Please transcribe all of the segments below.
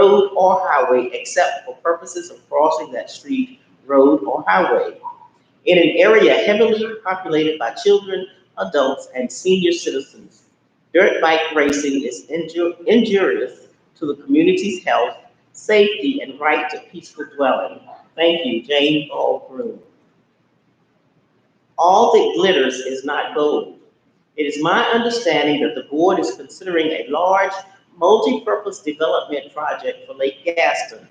road or highway except for purposes of crossing that street, road, or highway. In an area heavily populated by children, adults, and senior citizens, dirt bike racing is injurious to the community's health, safety, and right to peaceful dwelling. Thank you, Jane Ball Groom. All that glitters is not gold. It is my understanding that the board is considering a large, multi-purpose development project for Lake Gaston.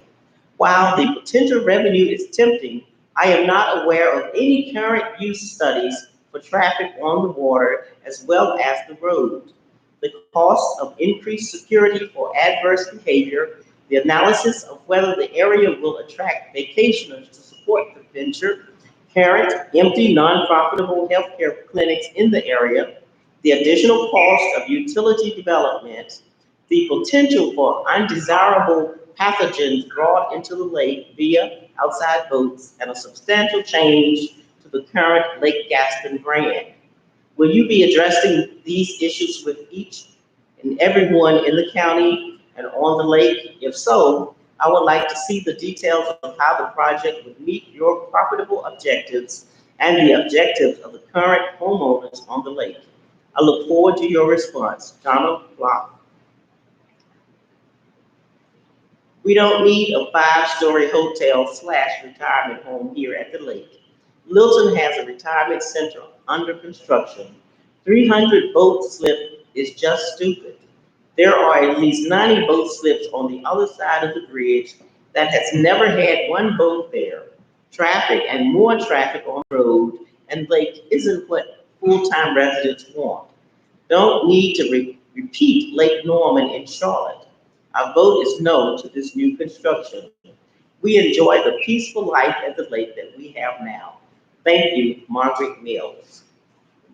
While the potential revenue is tempting, I am not aware of any current use studies for traffic on the water as well as the road. The cost of increased security for adverse behavior, the analysis of whether the area will attract vacationers to support the venture, current empty non-profitable healthcare clinics in the area, the additional cost of utility development, the potential for undesirable pathogens brought into the lake via outside boats, and a substantial change to the current Lake Gaston brand. Will you be addressing these issues with each and everyone in the county and on the lake? If so, I would like to see the details of how the project would meet your profitable objectives and the objectives of the current homeowners on the lake. I look forward to your response. Donald Block. We don't need a 5-story hotel / retirement home here at the lake. Milton has a retirement center under construction. 300 boat slip is just stupid. There are at least 90 boat slips on the other side of the bridge that has never had one boat there. Traffic and more traffic on the road and lake isn't what full-time residents want. Don't need to repeat Lake Norman in Charlotte. Our vote is no to this new construction. We enjoy the peaceful life at the lake that we have now. Thank you, Margaret Mills.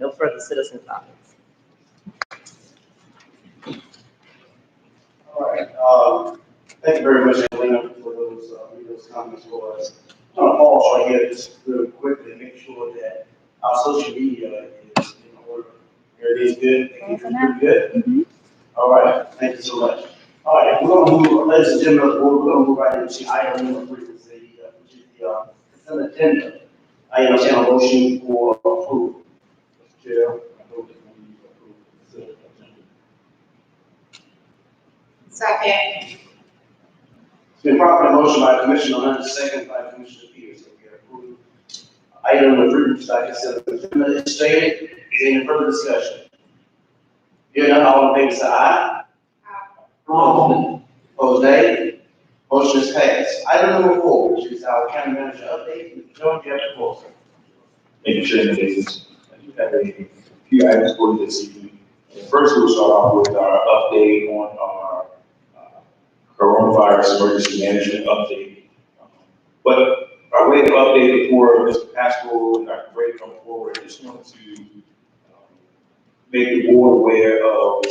No further citizen comments. All right. Thank you very much, Elena, for those comments for us. I'm gonna pause right here just real quickly, make sure that our social media is in order. Everything's good. Pretty good. All right. Thank you so much. All right, we're gonna move, ladies and gentlemen of the board, we're gonna move right into item number 3, which is the consent agenda. I entertain a motion for approval. Mr. Chair, I vote that we approve the consent agenda. Second. It's been properly motion by Commissioner Hunt, second by Commissioner Peters, that we approve item number 3, which is like consent agenda is stated. Is there any further discussion? Hearing none, all in favor say aye. Opposed, nay. Motion is passed. Item number 4, which is our county manager update. Mr. Jones, you have the floor, sir. Thank you, Chairman Davis. I do have a few items for you this evening. First, we'll start off with our update on our coronavirus emergency management update. But our way of update before Mr. Pascal and Dr. Gray come forward, I just wanted to make the board aware of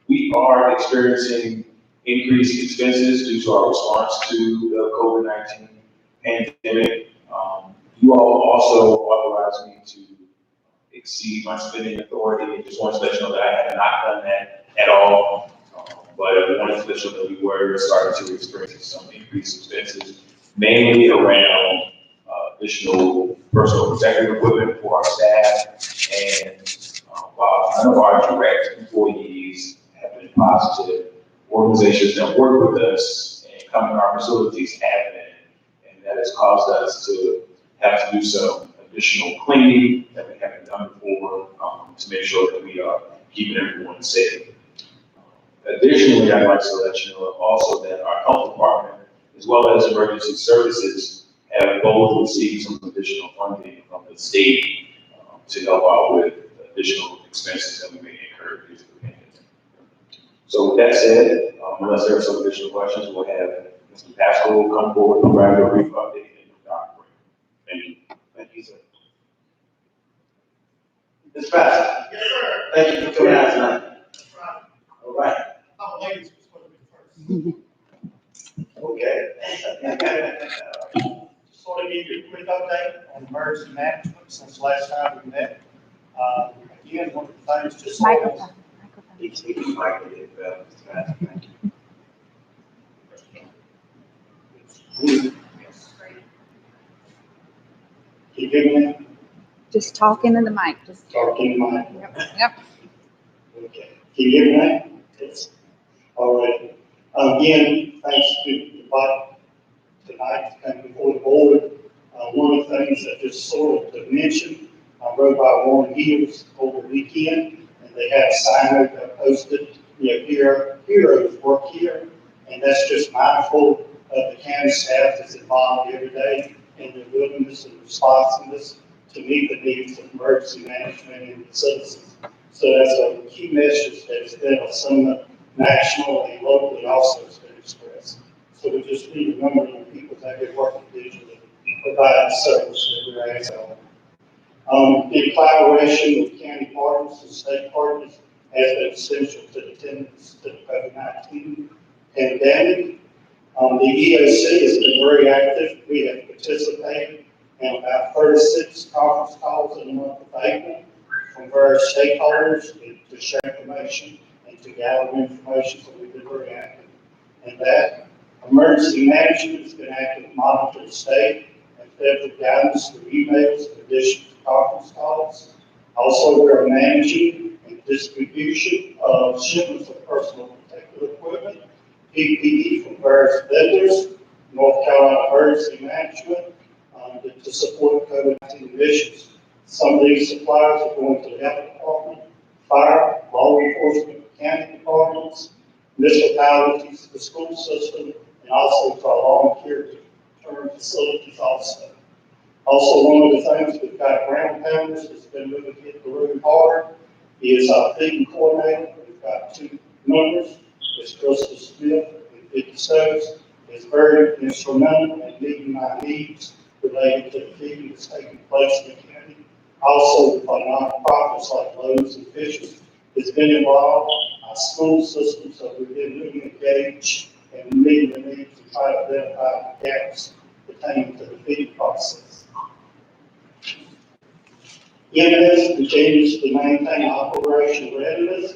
we are experiencing increased expenses due to our response to the COVID-19 pandemic. You all also authorized me to exceed my spending authority, and just want to let you know that I have not done that at all. But I wanted to let you know that we were starting to experience some increased expenses, mainly around additional personal protective equipment for our staff. And while none of our direct employees have been positive, organizations that work with us and come in our facilities have been, and that has caused us to have to do some additional cleaning that we haven't done before to make sure that we are keeping everyone safe. Additionally, I'd like to let you know also that our health department, as well as emergency services, have both received some additional funding from the state to help out with additional expenses that we may incur due to the pandemic. So with that said, unless there are some additional questions, we'll have Mr. Pascal come forward and provide a brief update. Thank you. Thank you, sir. Mr. Pascal. Yes, sir. Thank you for coming out tonight. That's right. All right. Oh, ladies was supposed to be first. Okay. Just sort of give you a quick update on emergency management since last time we met. Again, one of the things just. Microphone. Thank you. you hear me now? Just talking in the mic, just. Talking to my, Yep. okay. Can you hear me now? Yes. All right. Again, thanks to the body tonight to come before the board. One of the things that just sort of to mention, I rode by Warren Hills over the weekend, and they had a sign that posted, heroes work here, and that's just mindful of the county staff that's involved every day in their willingness and responsiveness to meet the needs of emergency management and the citizens. So that's a key message that's been on some national and locally also has been expressed. So we just need to remember when people that they're working digitally, provide the service that we're asking for. In collaboration with county partners and state partners has been essential to the attendance to the COVID-19 pandemic. The EOC has been very active. We have participated in about 36 conference calls in the month of April from various stakeholders to share information and to gather information, so we've been very active in that. Emergency management has been active to monitor the state and federal guidance through emails in addition to conference calls. Also, we are managing and distribution of shipments of personal protective equipment, PPE from various vendors, North Carolina Emergency Management, to support COVID-19 missions. Some of these supplies are going to the health department, fire, law enforcement, county departments, municipalities, the school system, and also to our long-care term facilities also. Also, one of the things we've got ground pounders that's been really hitting the room hard is our feeding coordinator. We've got 2 members. It's Crystal Smith and Vicky Stokes. Is very instrumental in meeting my needs related to the feeding that's taking place in the county. Also, nonprofits like Lowe's and Fishers has been involved. Our school system, so we've been really engaged and meeting the needs to try to identify the gaps pertaining to the feeding process. EMS continues to maintain operational readiness.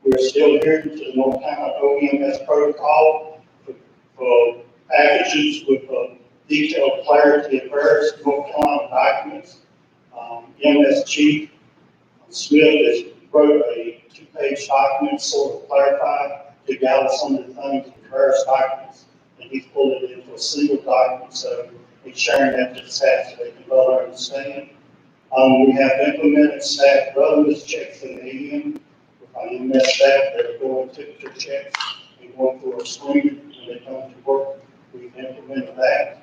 We are still adhering to the North Carolina OEMS protocol for packages with detailed clarity of various North Carolina documents. EMS Chief Smith has wrote a 2-page document sort of clarified to gather some of the things in various documents, and he's pulled it into a single document, so he's sharing that to the staff so they can better understand. We have implemented staff wellness checks in the evening with our EMS staff that are doing temperature checks and going through a screening when they come to work. We've implemented that.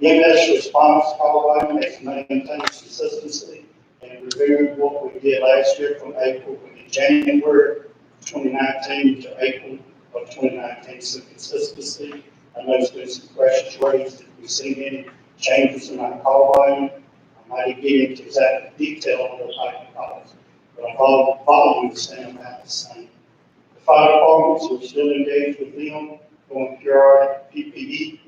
EMS response call volume has maintained consistency and reviewing what we did last year from April to January 2019 to April of 2019. So consistency. I know there's been some questions raised. If we've seen any changes in our call volume, I might get into exact detail on those type of calls, but I'm following the same about the same. The fire departments, we're still engaged with them, going periodic PPE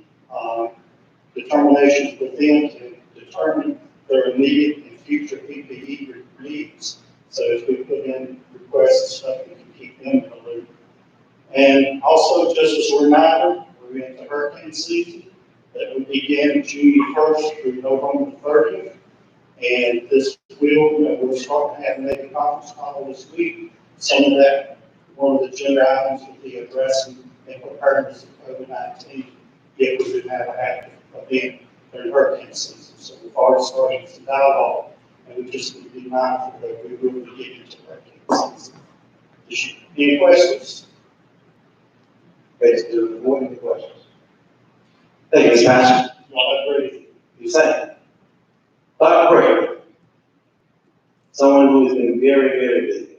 determinations with them to determine their immediate and future PPE needs. So as we put in requests and stuff, we can keep them in the loop. And also, just as a reminder, we're in the hurricane season that will begin June 1st through November 30th. And this we're starting to have maybe a conference call this week. Some of that, one of the agenda items will be addressing and preparedness of COVID-19 if we didn't have an active event during hurricane season. So we've already started some dialogue, and we just need to be mindful that we will be getting into hurricane season. Any questions? Based on more than questions. Thank you, Ms. Master. Well, agree. You say. Dr. Gray, someone who has been very, very busy.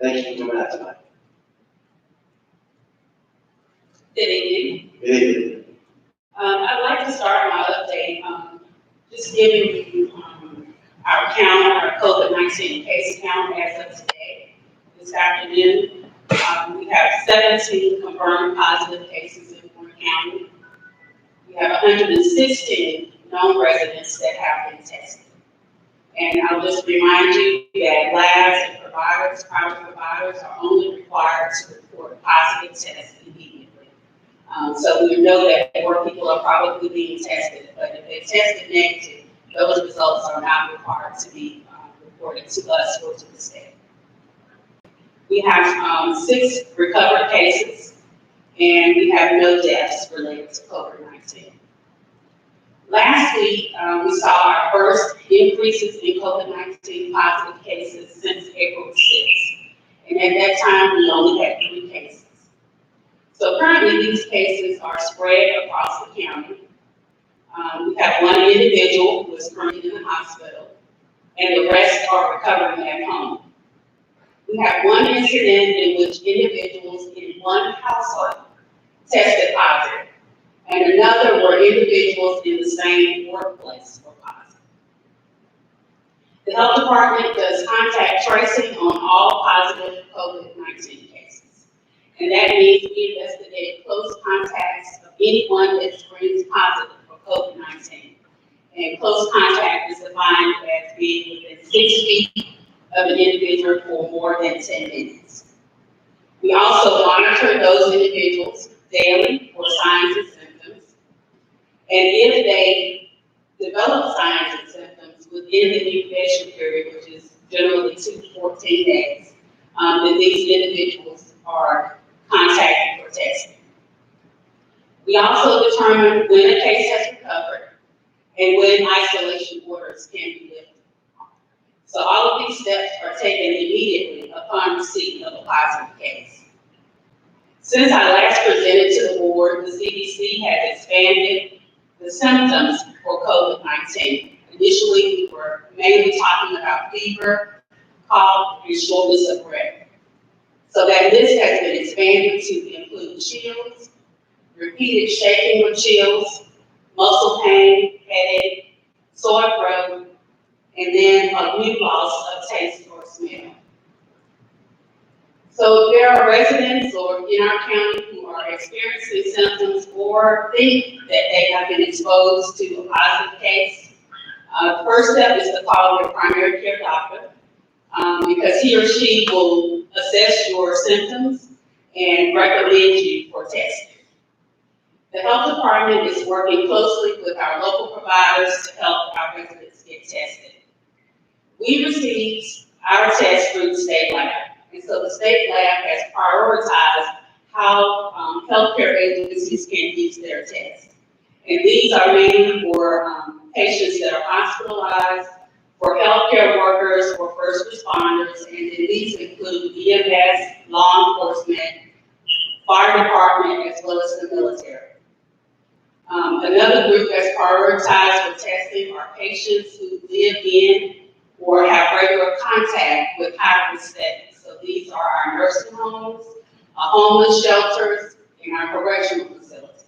Thank you for coming out tonight. Good evening. Good evening. I'd like to start my update, just giving you our count, our COVID-19 case count as of today, this afternoon. We have 17 confirmed positive cases in Warren County. We have 116 known residents that have been tested. And I'll just remind you that labs and providers, private providers, are only required to report positive tests immediately. So we know that more people are probably being tested, but if they tested negative, those results are not required to be reported to us or to the state. We have 6 recovered cases, and we have no deaths related to COVID-19. Last week, we saw our first increases in COVID-19 positive cases since April 6th. And at that time, we only had 3 cases. So currently, these cases are spread across the county. We have 1 individual who is currently in the hospital, and the rest are recovering at home. We have 1 incident in which individuals in 1 household tested positive, and another where individuals in the same workplace were positive. The health department does contact tracing on all positive COVID-19 cases. And that means we investigate close contacts of anyone that screens positive for COVID-19. And close contact is defined as being within 6 feet of an individual for more than 10 minutes. We also monitor those individuals daily for signs and symptoms. And if they develop signs and symptoms within the incubation period, which is generally 2 to 14 days, then these individuals are contacted for testing. We also determine when a case has recovered and when isolation orders can be lifted. So all of these steps are taken immediately upon receipt of a positive case. Since I last presented to the board, the CDC has expanded the symptoms for COVID-19. Initially, we were mainly talking about fever, cough, and shortness of breath. So that list has been expanded to include chills, repeated shaking with chills, muscle pain, headache, sore throat, and then a new loss of taste or smell. So if there are residents or in our county who are experiencing symptoms or think that they have been exposed to a positive case, the first step is to call your primary care doctor because he or she will assess your symptoms and recommend you for testing. The health department is working closely with our local providers to help our residents get tested. We received our test through the state lab, and so the state lab has prioritized how healthcare agencies can use their tests. And these are mainly for patients that are hospitalized, for healthcare workers, or first responders, and then these include EMS, law enforcement, fire department, as well as the military. Another group that's prioritized for testing are patients who live in or have regular contact with high-risk settings. So these are our nursing homes, homeless shelters, and our correctional facilities.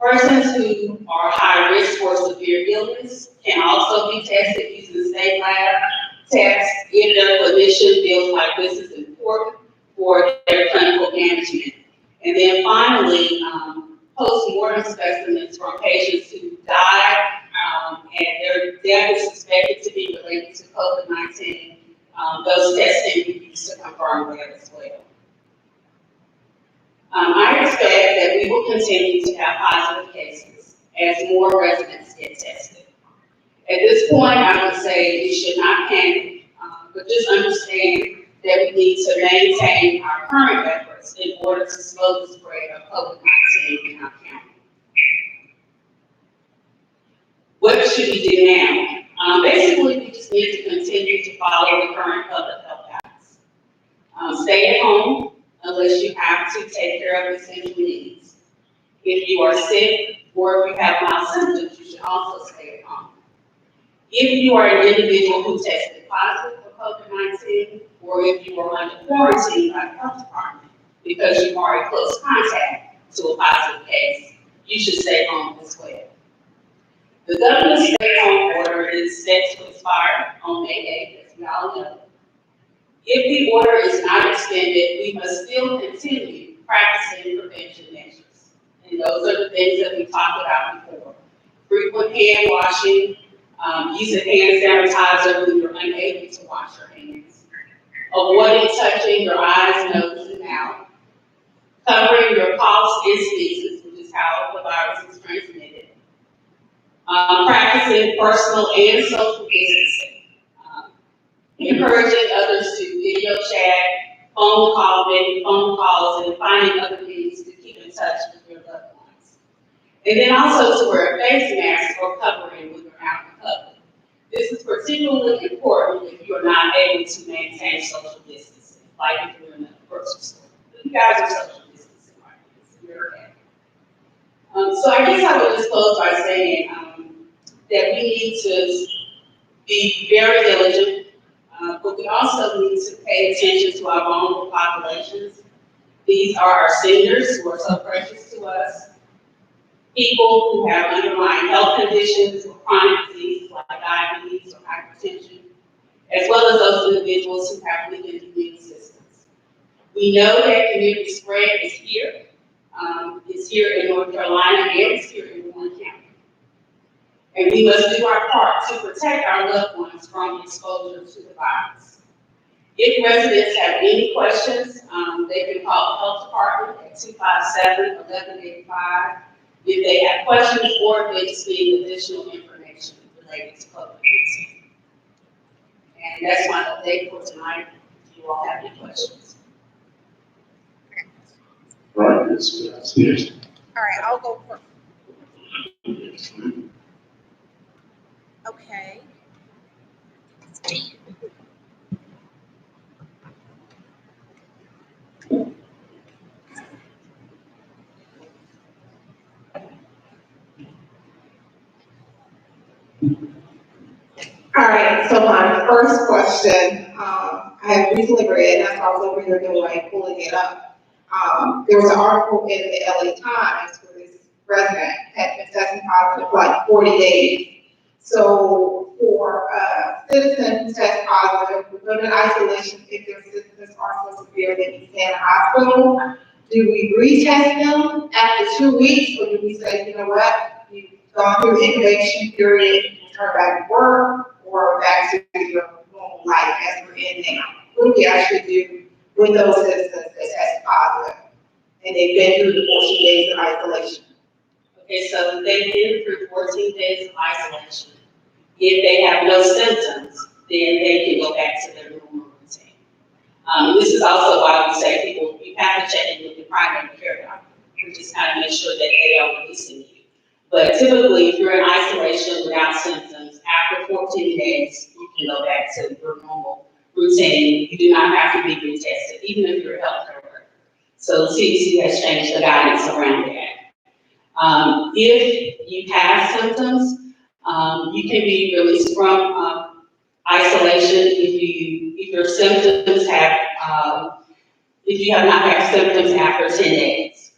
Persons who are high risk for severe illness can also be tested using state lab tests if their clinician feels like this is important for their clinical management. And then finally, post-mortem specimens from patients who died and their death is suspected to be related to COVID-19. Those tests can be used to confirm that as well. I expect that we will continue to have positive cases as more residents get tested. At this point, I would say you should not panic, but just understand that we need to maintain our current efforts in order to slow the spread of COVID-19 in our county. What should we do now? Basically, we just need to continue to follow the current public health guidance. Stay at home unless you have to take care of essential needs. If you are sick or if you have mild symptoms, you should also stay at home. If you are an individual who tested positive for COVID-19, or if you are under quarantine by the health department because you are in close contact to a positive case, you should stay home as well. The governor's stay-home order is set to expire on May 8th, as we all know. If the order is not extended, we must still continue practicing prevention measures. And those are the things that we talked about before. Frequent hand washing, using hand sanitizer when you're unable to wash your hands. Avoiding touching your eyes, nose, and mouth. Covering your coughs and sneezes, which is how the virus is transmitted. practicing personal and social distancing, encouraging others to video chat, making phone calls, and finding other means to keep in touch with your loved ones. And then also to wear a face mask or covering when you're out in public. This is particularly important if you're not able to maintain social distancing, like if you're in a grocery store. You guys are social distancing, right? So you're okay. So I guess I would just close by saying that we need to be very diligent, but we also need to pay attention to our vulnerable populations. These are our seniors who are so precious to us, people who have underlying health conditions or chronic diseases like diabetes or hypertension, as well as those individuals who have weakened immune systems. We know that community spread is here. It's here in North Carolina and it's here in Warren County. And we must do our part to protect our loved ones from exposure to the virus. If residents have any questions, they can call the health department at 257-1185 if they have questions or if they just need additional information related to COVID-19. And that's my update for tonight. If you all have any questions. Right, it's serious. All right, I'll go first. Okay. All right, so my first question, I have recently read, and I was over here doing, pulling it up. There was an article in the LA Times where this resident had been testing positive for like 40 days. So for citizens who test positive, we go to isolation if their symptoms are so severe they need to stay in the hospital. Do we retest them after 2 weeks, or do we say, you know what, you've gone through the incubation period, turn back to work, or back to your normal life as we're in now? What do we actually do with those citizens that test positive and they've been through the 14 days of isolation? Okay, so they've been through 14 days of isolation. If they have no symptoms, then they can go back to their normal routine. This is also why we say people, you have to check in with your primary care doctor to just kind of make sure that they are releasing you. But typically, if you're in isolation without symptoms, after 14 days, you can go back to your normal routine. You do not have to be retested, even if you're a healthcare worker. So the CDC has changed the guidance around that. If you have symptoms, you can be released from isolation if your symptoms have, if you have not had symptoms after 10 days.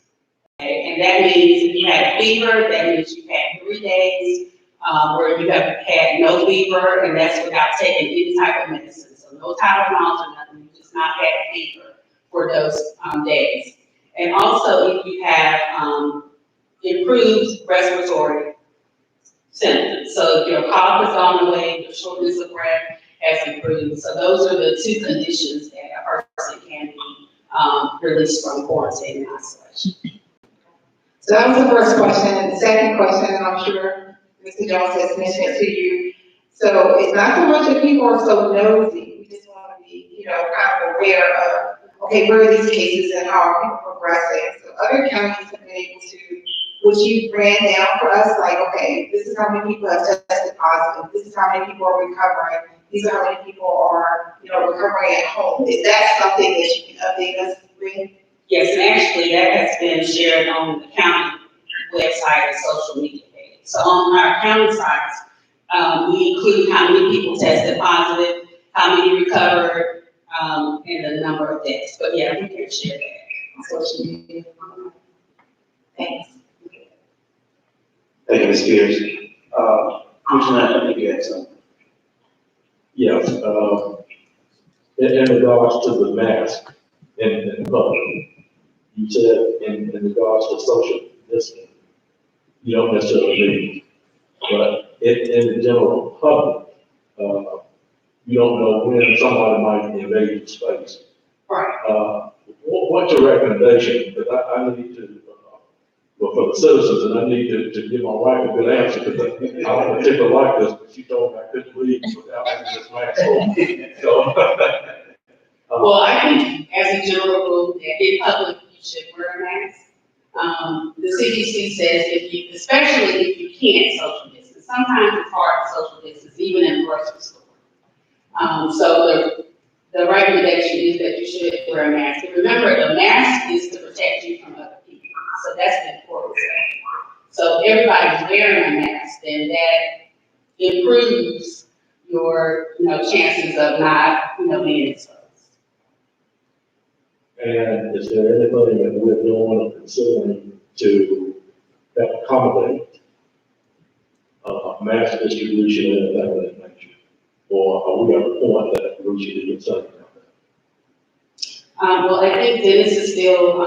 Okay? And that means if you had fever, that means you've had 3 days where you have had no fever, and that's without taking any type of medicine. So no Tylenol or nothing, you just not had fever for those days. And also if you have improved respiratory symptoms. So if your cough has gone away, your shortness of breath has improved. So those are the two conditions that a person can be released from quarantine and isolation. So that was the first question. The second question, and I'm sure Mr. Jones has mentioned it to you. So it's not so much that people are so nosy. We just want to be, kind of aware of, okay, where are these cases and how are people progressing? So other counties have been able to, which you ran down for us, like, okay, this is how many people have tested positive. This is how many people are recovering. These are how many people are, recovering at home. Is that something that you can update us with? Yes, and actually that has been shared on the county website and social media page. So on our county sites, we include how many people tested positive, how many recovered, and the number of deaths. But yeah, we can share that on social media. Thanks. Thank you, Ms. Spears. Commissioner, I think you had something. Yes, in regards to the mask in public, you said in regards to social distancing, you don't necessarily need, but in the general public, you don't know when somebody might invade your space. Right. What's your recommendation? Because I need to, well, for the citizens, and I need to give my wife a good answer, because I want to take her like this, but she told me I couldn't leave without having this mask on. So, Well, I think as a general rule, that in public, you should wear a mask. The CDC says if you, especially if you can't social distance, sometimes it's hard to social distance, even in a grocery store. So the recommendation is that you should wear a mask. But remember, the mask is to protect you from other people. So that's the important thing. So if everybody's wearing a mask, then that improves your, chances of not, being exposed. and is there anything that we're doing or considering to accommodate mass distribution and anything of that nature? Or are we at a point that we should do something about that? Well, I think Dennis is still,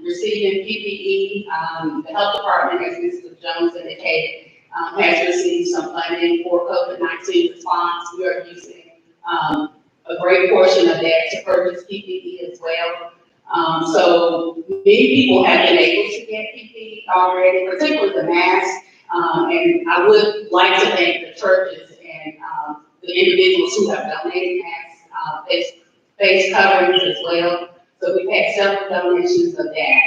receiving PPE. The health department, as Mr. Jones indicated, has received some funding for COVID-19 response. We are using, a great portion of that to purchase PPE as well. So many people have been able to get PPE already, particularly the masks. And I would like to thank the churches and, the individuals who have donated masks, face coverings as well. So we've had several donations of that.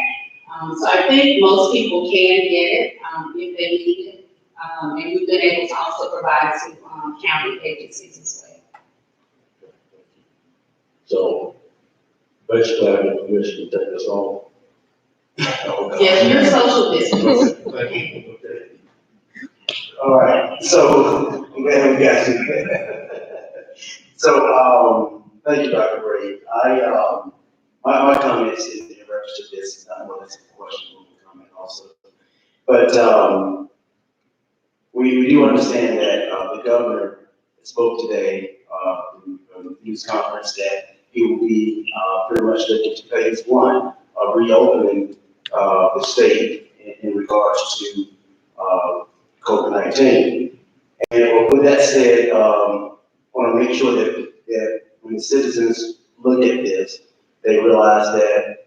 So I think most people can get it, if they need it. And we've been able to also provide to, county agencies as well. So basically, I have permission to take this off. Yes, your social distance. All right, so, I'm glad we got you. So, thank you, Dr. Gray. My comments is in reference to this, I know that's a question, comment also. But, we do understand that, the governor spoke today, in the news conference that he will be, pretty much looking to phase one of reopening, the state in regards to, COVID-19. And with that said, I want to make sure that when the citizens look at this, they realize that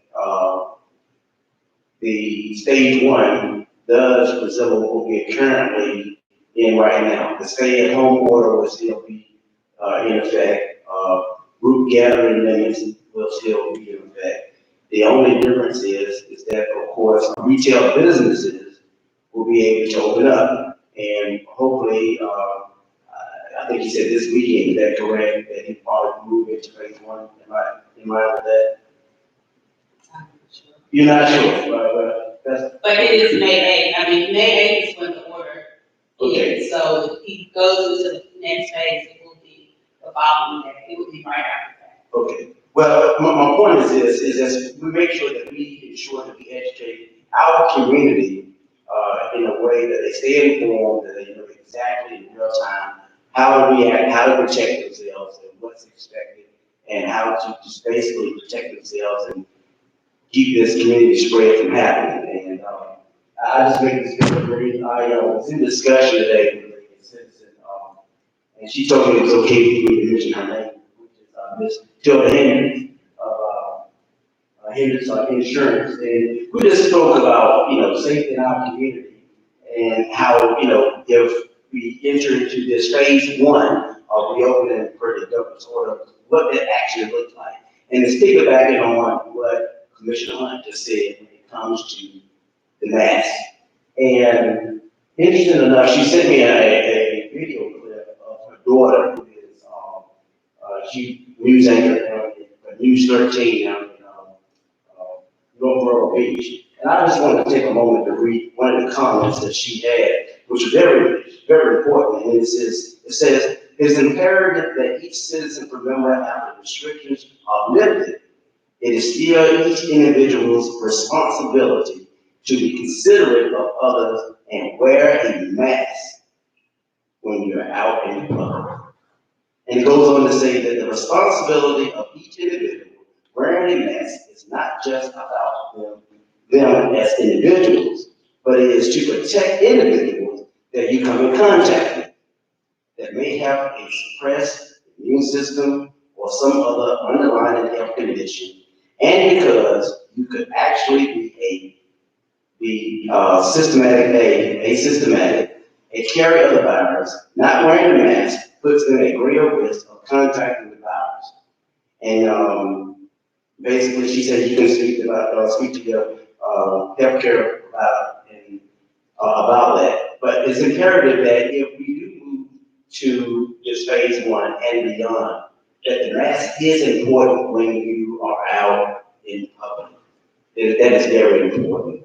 the stage one does resemble what we're currently in right now. The stay-at-home order will still be in effect. Group gathering limits will still be in effect. The only difference is that, of course, retail businesses will be able to open up. And hopefully, I think you said this weekend, is that correct? That he probably move into phase one. Am I with that? You're not sure, but that's. But it is May 8th. I mean, May 8th is when the order Okay. is. So if he goes into the next phase, it will be the following day. It will be right after that. Okay. Well, my point is this, is that we make sure that we ensure that we educate our community in a way that they stay informed, that they know exactly in real time how to react, how to protect themselves, and what's expected, and how to just basically protect themselves and keep this community spread from happening. And I just make this very, I was in discussion today with a citizen, and she told me it was okay for me to mention her name, which is Miss Tilda Hendricks, Hendricks Insurance. And we just spoke about, safety in our community and how, if we enter into this phase one of reopening per the governor's order, what that actually looks like. And it's piggybacking on what Commissioner Hunt just said when it comes to the mask. And interesting enough, she sent me a video clip of her daughter, who is she news anchor at News 13 down in North Myrtle Beach. And I just wanted to take a moment to read one of the comments that she had, which was very, very important. And it says, it's imperative that each citizen remember how the restrictions are lifted. It is still each individual's responsibility to be considerate of others and wear a mask when you're out in the public. And it goes on to say that the responsibility of each individual wearing a mask is not just about them as individuals, but it is to protect individuals that you come in contact with that may have a suppressed immune system or some other underlying health condition, and because you could actually be a be asymptomatic, and carry other virus, not wearing a mask puts them at greater risk of contacting the virus. And basically, she said you can speak to your healthcare provider and about that. But it's imperative that if we do move to this phase 1 and beyond, that the mask is important when you are out in public. That is very important.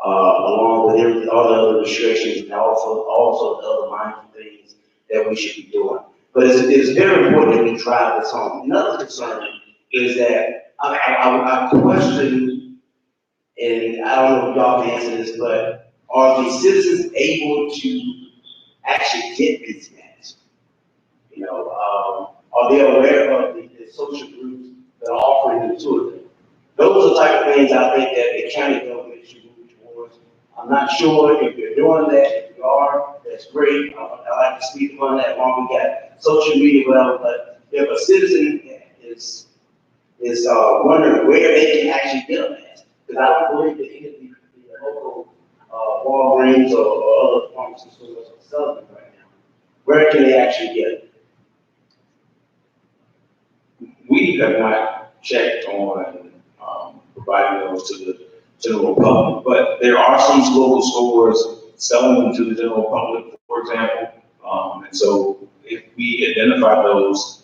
Along with all the other restrictions and also the other mindful things that we should be doing. But it's very important that we drive this home. Another concern is that I question, and I don't know if y'all can answer this, but are the citizens able to actually get these masks? You know, are they aware of the social groups that are offering them to them? Those are the type of things I think that the county government should move towards. I'm not sure if you're doing that. If you are, that's great. I like to speak upon that while we got social media, well, but if a citizen is wondering where they can actually get a mask, because I don't believe that any of the local Walgreens or other pharmacy stores are selling them right now. Where can they actually get it? We have not checked on providing those to the general public, but there are some local stores selling them to the general public, for example. And so if we identify those,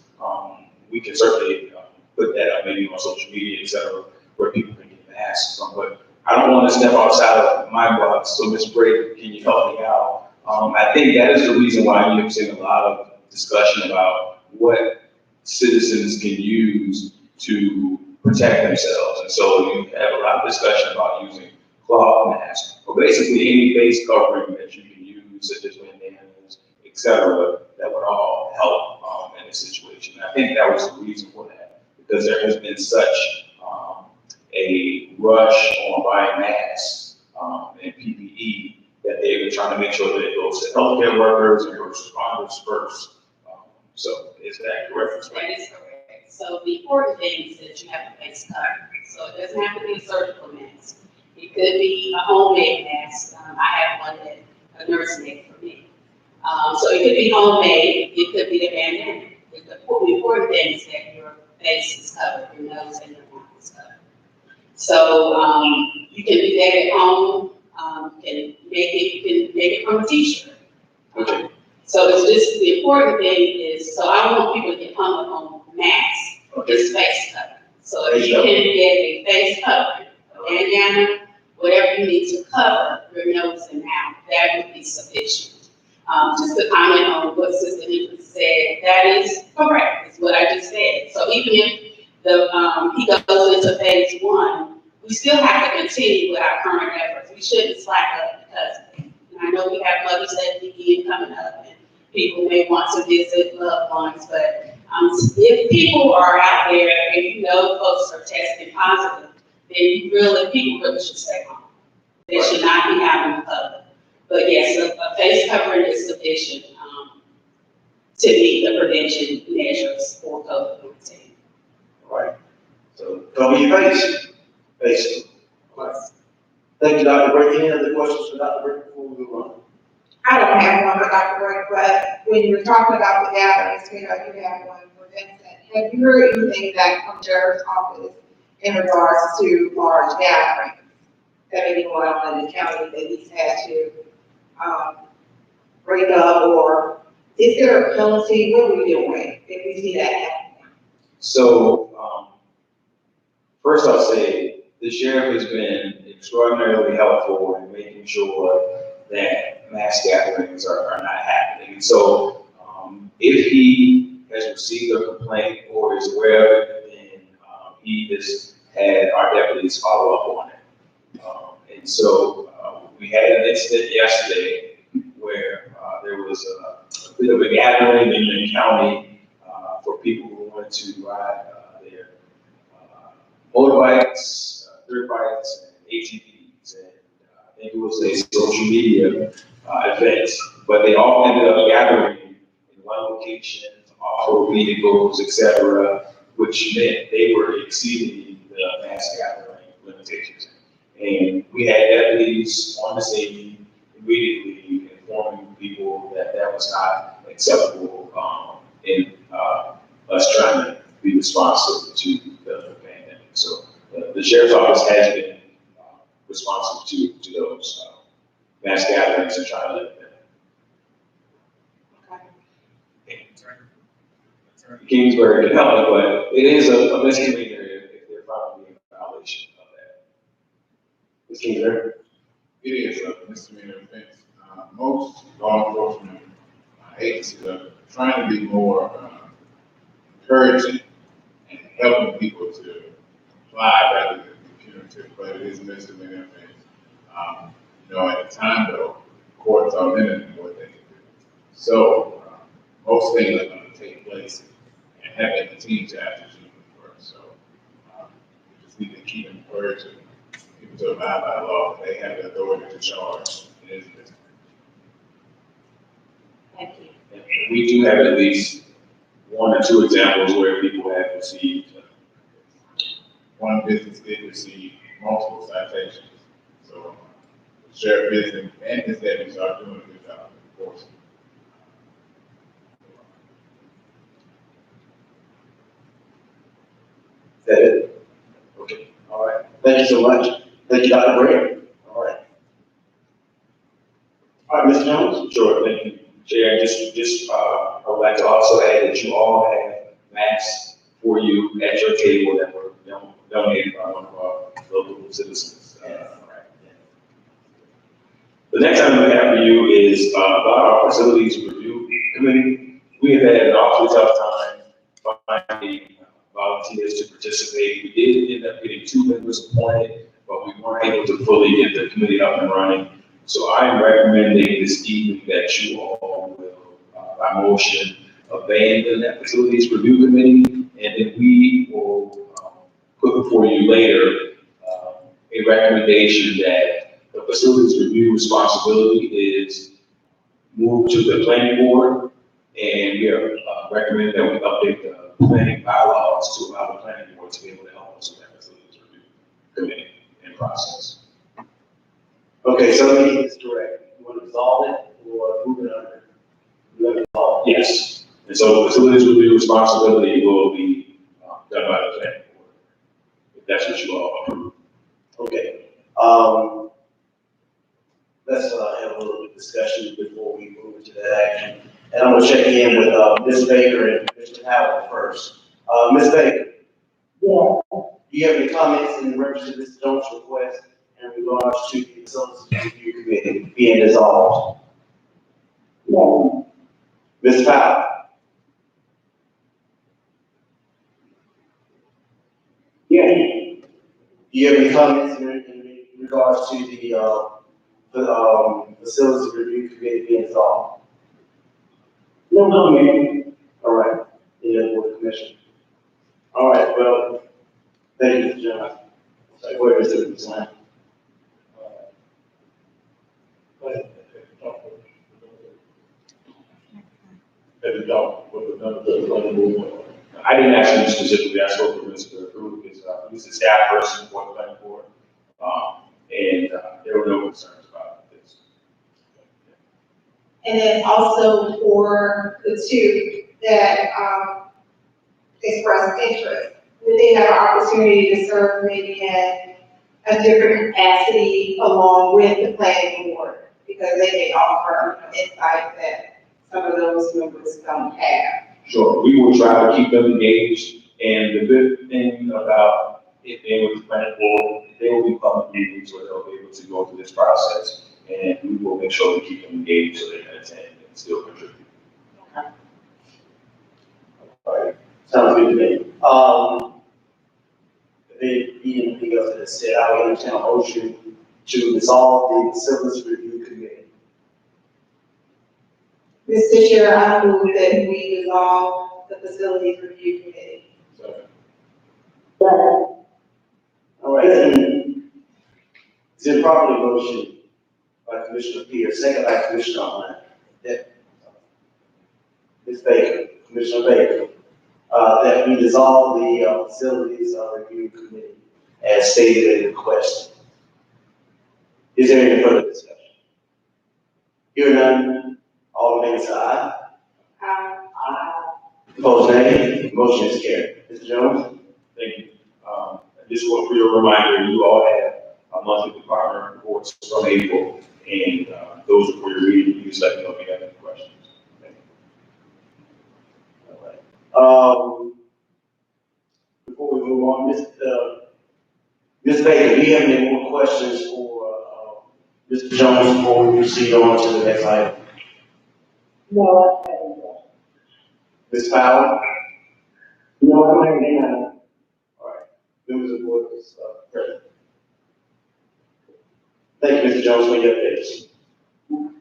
we can certainly put that up maybe on social media, et cetera, where people can get masks from. But I don't want to step outside of my box, so Ms. Bray, can you help me out? I think that is the reason why you've seen a lot of discussion about what citizens can use to protect themselves. And so you have a lot of discussion about using cloth masks, or basically any face covering that you can use, such as bandanas, et cetera, that would all help in this situation. I think that was the reason for that, because there has been such a rush on buying masks and PPE that they were trying to make sure that it goes to healthcare workers and first responders first. So is that correct? That is correct. So the important thing is that you have a face cover. So it doesn't have to be a surgical mask. It could be a homemade mask. I have one that a nurse made for me. So it could be homemade. It could be the bandana. The important thing is that your face is covered, your nose and your mouth is covered. So you can do that at home. You can make it from a t-shirt. Okay. So it's just, the important thing is, so I don't want people to get hung up on masks, it's face covering. So if you can get a face covering, bandana, whatever you need to cover your nose and mouth, that would be sufficient. Just to comment on what Sister Nicholas said, that is correct, is what I just said. So even if he goes into phase 1, we still have to continue with our current efforts. We shouldn't slack up because I know we have Mother's Day weekend coming up and people may want to visit loved ones, but if people are out there and you know folks are testing positive, then people really should stay home. They should not be out in the public. But yes, a face covering is sufficient to meet the prevention measures for COVID-19. All right. So cover your face, basically. All right. Thank you, Dr. Bray. Any other questions for Dr. Bray before we move on? I don't have one for Dr. Burke, but when you're talking about the gatherings, you have one for Vincent. Have you heard anything back from Jared's office in regards to large gatherings that may be going on in the county that he's had to break up, or is there a penalty? What are we doing if we see that happening? So, first I'll say the sheriff has been extraordinarily helpful in making sure that mass gatherings are not happening. And so, if he has received a complaint or is aware of it, then he has had our deputies follow up on it. And so, we had an incident yesterday where there was a bit of a gathering in the county for people who wanted to ride their motorbikes, dirt bikes, and ATVs. And I think it was a social media event, but they all ended up gathering in one location, off-road vehicles, etc., which meant they were exceeding the mass gathering limitations. And we had deputies on the scene immediately informing people that that was not acceptable, in, us trying to be responsive to the pandemic. So the sheriff's office has been responsive to those mass gatherings and trying to limit them. Kingsbury can help, but it is a misdemeanor if they're found to be in violation of that. Ms. Kingsbury? It is a misdemeanor offense. Most law enforcement agencies are trying to be more encouraging and helping people to comply rather than be punitive, but it is a misdemeanor offense. At the time though, courts are limiting what they can do. So, most things are going to take place and having the teams after you first. So, we just need to keep encouraging people to abide by the law. They have the authority to charge. It is a misdemeanor. Thank you. And we do have at least one or two examples where people have received. One business did receive multiple citations. So the sheriff business and his deputies are doing a good job of enforcing. Is that it? Okay, all right. Thank you so much. Thank you, Dr. Gray. All right. All right, Mr. Jones? Sure, thank you. Chair, I would like to also add that you all have masks for you at your table that were donated by one of our local citizens. The next item we have for you is about our facilities review committee. We have had an awfully tough time finding volunteers to participate. We did end up getting 2 members appointed, but we weren't able to fully get the committee up and running. So I am recommending this evening that you all will, by motion, abandon that facilities review committee, and then we will put before you later a recommendation that the facilities review responsibility is moved to the planning board, and we are recommending that we update the planning bylaws to allow the planning board to be able to help us with that facilities review committee and process. Okay, so let me get this correct. You want to dissolve it or move it under? You want to dissolve it? Yes, and so the facilities review responsibility will be done by the planning board, if that's what you all approve. Okay. Let's have a little discussion before we move into that action. And I'm going to check in with Ms. Baker and Mr. Howard first. Ms. Baker? Yeah. Do you have any comments in reference to Mr. Jones' request in regards to the facilities review committee being dissolved? No. Ms. Powell? Yeah. Do you have any comments in regards to the facilities review committee being dissolved? No comment. All right. Yeah, board commission. All right, well, thank you, Mr. Jones. Where is it, Mr. Lamb? I didn't ask him specifically, I spoke to Mr. Drew, he's the staff person for the planning board, and there were no concerns about this. And then also for the two that, expressed interest, would they have an opportunity to serve maybe in a different capacity along with the planning board? Because they may offer insight that some of those members don't have. Sure, we will try to keep them engaged, and the good thing about it being with the planning board, they will be public meetings where they'll be able to go through this process, and we will make sure we keep them engaged so they can attend and still contribute. All right, sounds good to me. If there be anything else that is said, I will entertain a motion to dissolve the facilities review committee. Mr. Chair, I move that we dissolve the facilities review committee. All right, it's been properly motion by Commissioner Pierce, second by Commissioner Arnett. Ms. Baker, Commissioner Baker, that we dissolve the facilities review committee as stated in the question. Is there any further discussion? Hearing none, all in favor say aye. Opposed, nay. Motion is carried. Mr. Jones? Thank you. Just for your reminder, you all have a monthly department reports from April, and those are for your reading. You just let me know if you have any questions. Thank you. All right. Before we move on, Ms. Baker, do you have any more questions for Mr. Jones before we proceed on to the next item? No, I haven't. Ms. Powell? No, I haven't. All right. Members of the board is present. Thank you, Mr. Jones, for your updates. All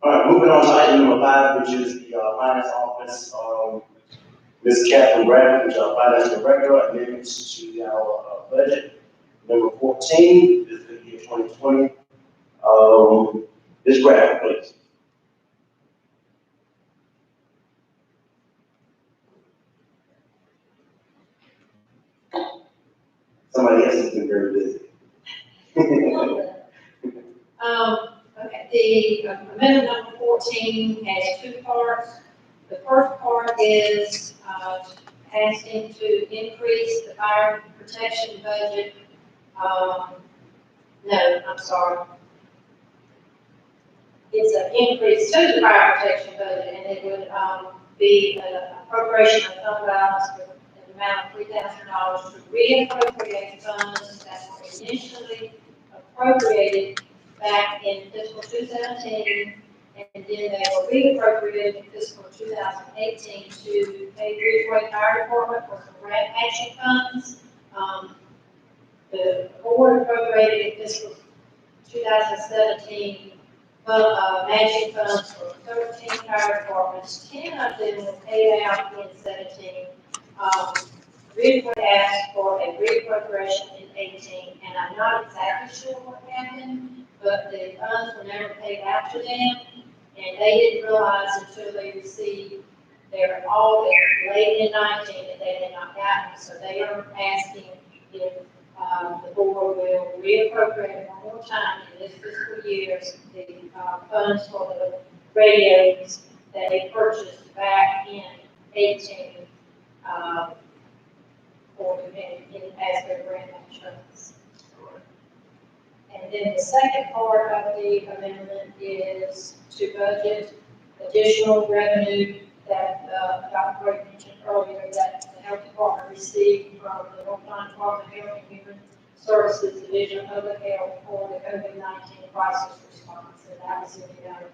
right, moving on to item number 5, which is the finance office. Ms. Catherine Bradford, which is our finance director, amendments to our budget. Number 14, fiscal year 2020. Ms. Bradford, please. Somebody else has been very busy. Okay, the amendment number 14 has two parts. The first part is asking to increase the fire protection budget. No, I'm sorry. It's an increase to the fire protection budget, and it would be an appropriation of fund balance with an amount of $3,000 to reappropriate funds that were initially appropriated back in fiscal 2017, and then they were reappropriated in fiscal 2018 to pay Bridgeway Fire Department for some grant matching funds. The board appropriated in fiscal 2017 matching funds for 13 fire departments. 10 of them were paid out in 17. Bridgeway asked for a reappropriation in 18, and I'm not exactly sure what happened, but the funds were never paid out to them, and they didn't realize until they received their audit late in 19 that they had not gotten. So they are asking if the board will reappropriate one more time in this fiscal year the funds for the radios that they purchased back in 18 for as their grant insurance. And then the second part of the amendment is to budget additional revenue that Dr. Gray mentioned earlier that the health department received from the North Carolina Department of Health and Human Services Division of Public Health for the COVID-19 crisis response. And that was in the amount of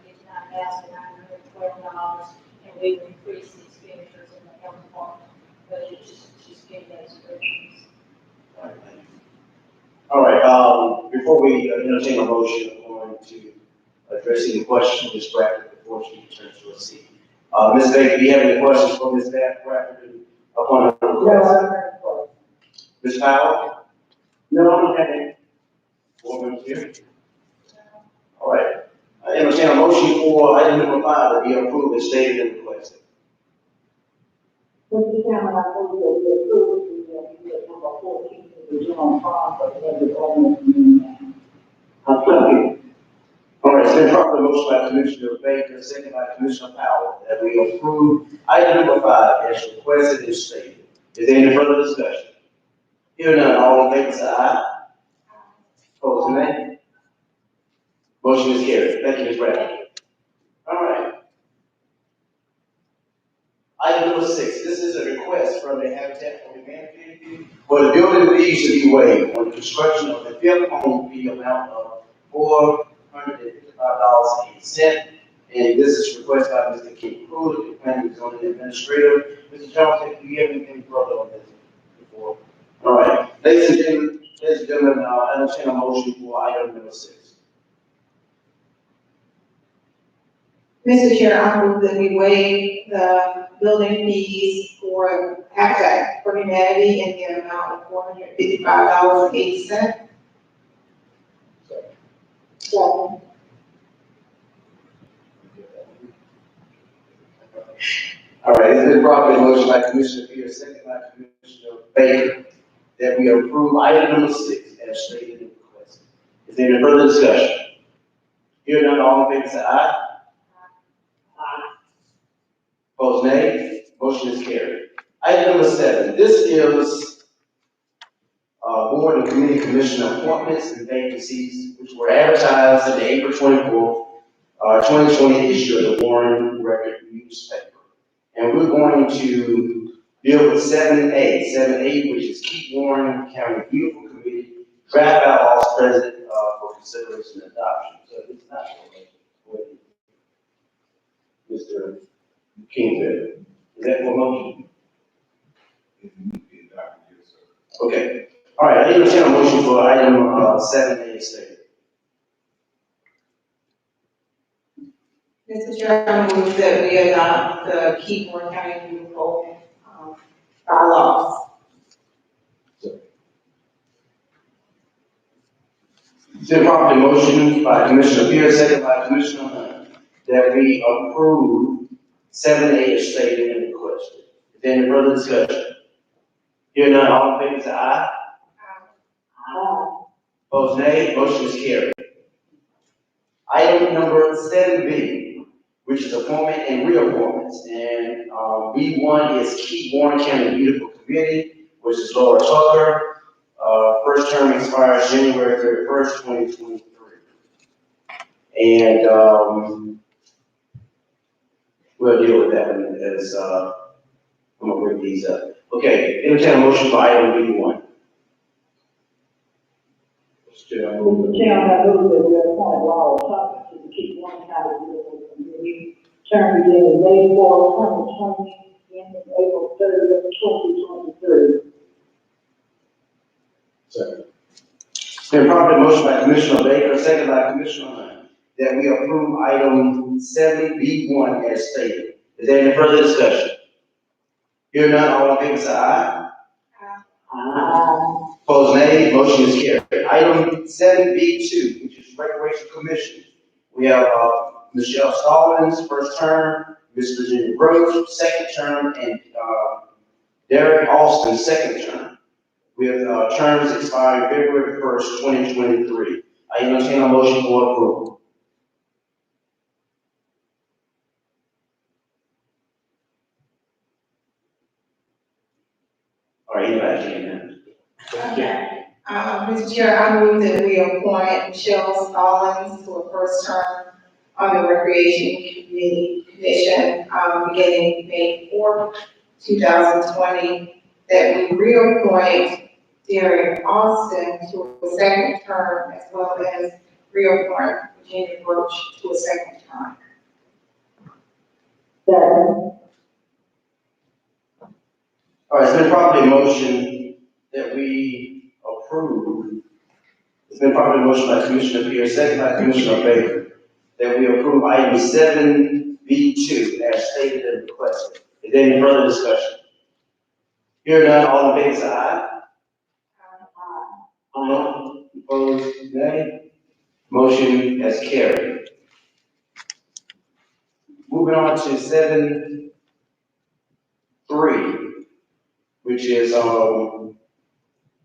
$59,912, and we will increase the expenditures in the health department budget just give those revenues. All right, before we entertain a motion, I'm going to address any questions Ms. Bradford before she returns to her seat. Ms. Baker, do you have any questions for Ms. Bradford upon her request? No, Ms. Powell? no, I haven't. Board members here? All right, I entertain a motion for item number 5 to be approved as stated and requested. Mr. Chairman, I move that we approve the number 14 to the general fund for the budget ordinance. I second. All right, it's been properly motion by Commissioner Baker, second by Commissioner Powell, that we approve item number 5 as requested and stated. Is there any further discussion? Hearing none, all in favor say aye. Opposed, nay. Motion is carried. Thank you, Ms. Bradford. All right. Item number 6, this is a request from the Habitat for Humanity for the building fees to be waived on the construction of the fifth home fee amount of $455.08. And this is requested by Mr. King Pruitt, the planning and zoning administrator. Mr. Johnson, do you have anything further on this before? All right, ladies and gentlemen, I entertain a motion for item number 6. Mr. Chair, I move that we waive the building fees for Habitat for Humanity in the amount of $455.80. Second. All right, it's been properly motion by Commissioner Pierce, second by Commissioner Baker, that we approve item number 6 as stated in the request. Is Is there any further discussion? Here none, all in favor say aye. Opposed, nay. Motion is carried. Item number 7, this is board and committee commissioner appointments and vacancies, which were advertised in the April 24th, 2020 issue of the Warren Record newspaper. And we're going to deal with 7A, which is Keep Warren County Beautiful Committee, draft bylaws present for consideration and adoption. So it's not for Mr. Kingfield. Is that for motion? Okay. All right, I entertain a motion for item 7A stated. Mr. Chair, I move that we adopt the Keep Warren County Beautiful bylaws. It's been properly motioned by Commissioner Pierce, second by Commissioner Hunt, that we approve 7A as stated in the question. Is there any further discussion? Here none, all in favor say aye. Opposed, nay. Motion is carried. Item number 7B, which is appointment and reappointments. And B1 is Keep Warren County Beautiful Committee, which is Laura Tucker. First term expires January 31st, 2023. And we'll deal with that as I'm gonna bring these up. Okay, entertain a motion for item B1. Mr. Chairman, I move that we appoint Laura Tucker to the Keep Warren County Beautiful Committee, term beginning May 4th, 2020, ending April 30th, 2023. Second. It's been properly motion by Commissioner Baker, second by Commissioner Hunt, that we approve item 7B1 as stated. Is there any further discussion? Here none, all in favor say aye. Opposed, nay. Motion is carried. Item 7B2, which is Recreation Commission. We have Michelle Stallings, first term, Ms. Virginia Roach, second term, and Derek Austin, second term, with terms expiring February 1st, 2023. I entertain a motion for approval. All right, anybody can. Okay. Mr. Chair, I move that we appoint Michelle Stallings to a first term on the Recreation Commission, beginning May 4th, 2020, that we reappoint Derek Austin to a second term, as well as reappoint Virginia Roach to a second term. Second. All right, it's been properly motion that we approve. It's been properly motion by Commissioner Pierce, second by Commissioner Baker, that we approve item 7B2 as stated and requested. Is there any further discussion? Here none, all in favor say aye. Opposed, nay. Motion has carried. Moving on to 7.3, which is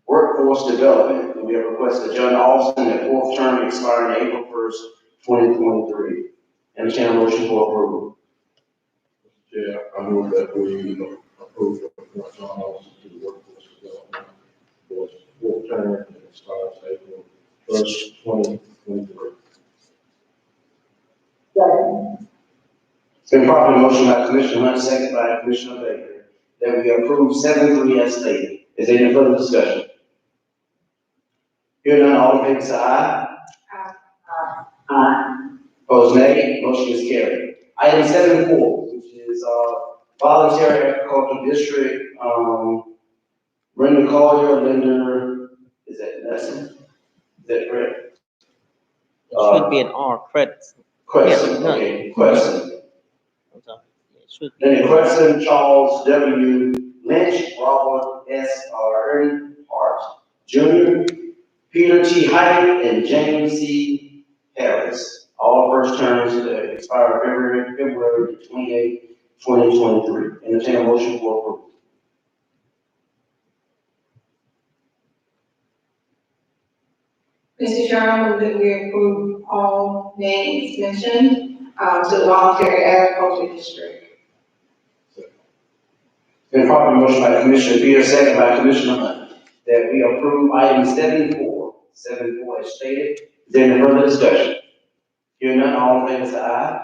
workforce development. And we have requested John Austin, that fourth term expiring April 1st, 2023. Entertain a motion for approval. Yeah, I move that we approve the John Olson to the workforce development for his fourth term and expires April 1st, 2023. Second. It's been properly motion by Commissioner Hunt, second by Commissioner Baker, that we approve 7.3 as stated. Is there any further discussion? Here none, all in favor say aye. Opposed, nay. Motion is carried. Item 7.4, which is voluntary agricultural district, Brenda Collier, Linda, is that Nelson? Is that correct? It should be an R credits. Question, Yeah, okay, question. I'm sorry. It should be. Then question, Charles W. Lynch, Robert S. Earnhardt Jr., Peter T. Hyde, and James C. Harris. All first terms that expire February 28, 2023. Entertain a motion for approval. Mr. Chair, I move that we approve all names mentioned, to the voluntary agriculture district. Been properly motion by Commissioner Peters, second by Commissioner Hunt, that we approve item 7-4. 7-4 as stated. Is there any further discussion? Hearing none, all in favor say aye.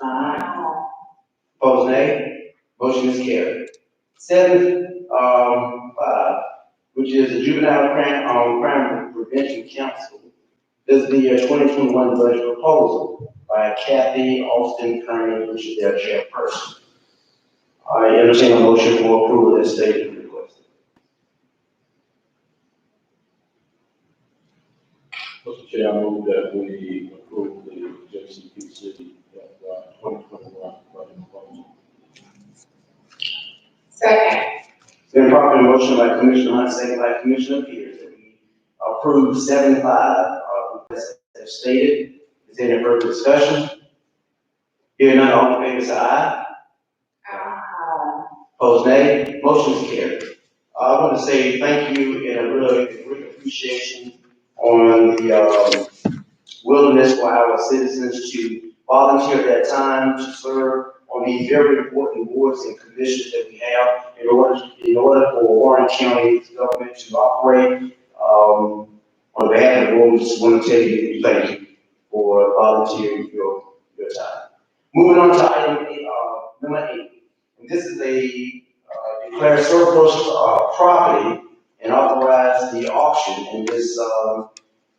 Aye. Opposed, nay. Motion is carried. 7-5, which is the Juvenile Crime Prevention Council. This is the year 2021 budget proposal by Kathy Austin Kearney, which is their chairperson. I entertain a motion for approval as stated requested. Mr. Chair, I move that we approve the JCPC 2021 budget proposal. Second. Been properly motion by Commissioner Hunt, second by Commissioner Peters, that we approve 7-5, as stated. Is there any further discussion? Hearing none, all in favor say aye. Opposed, nay. Motion is carried. I want to say thank you and a really great appreciation on the willingness for our citizens to volunteer their time to serve on these very important boards and commissions that we have in order for Warren County government to operate. On behalf of the board, we just want to tell you thank you for volunteering your time. Moving on to item number 8. And this is a declare surplus property and authorize the auction. And this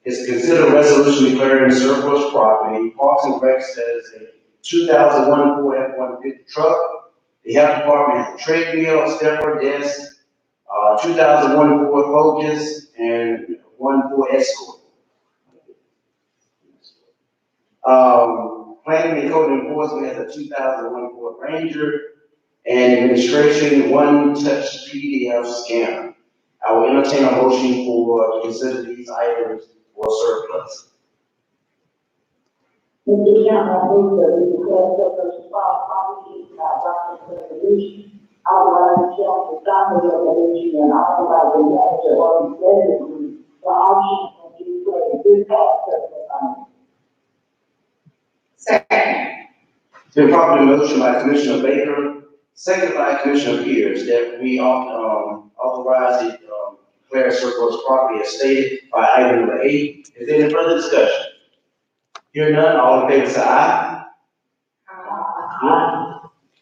is considered a resolution declaring surplus property. Parks and Rec says a 2001 Ford F-150 truck. The health department has a treadmill, stepper, desk, 2001 Ford Focus, and one Ford Escort. Planning and code enforcement has a 2001 Ford Ranger, and administration, one touch PDF scanner. I will entertain a motion to consider these items for surplus. Mr. Chairman, I move that we declare surplus property by adopting resolution, authorizing the chairman to sign the resolution and authorizing the manager or the executive for auction and declare this as surplus item. Second. It's been properly motion by Commissioner Baker, seconded by Commissioner Peters, that we authorize the declare surplus property as stated by item number 8. Is there any further discussion? Hearing none, all in favor say aye. Aye.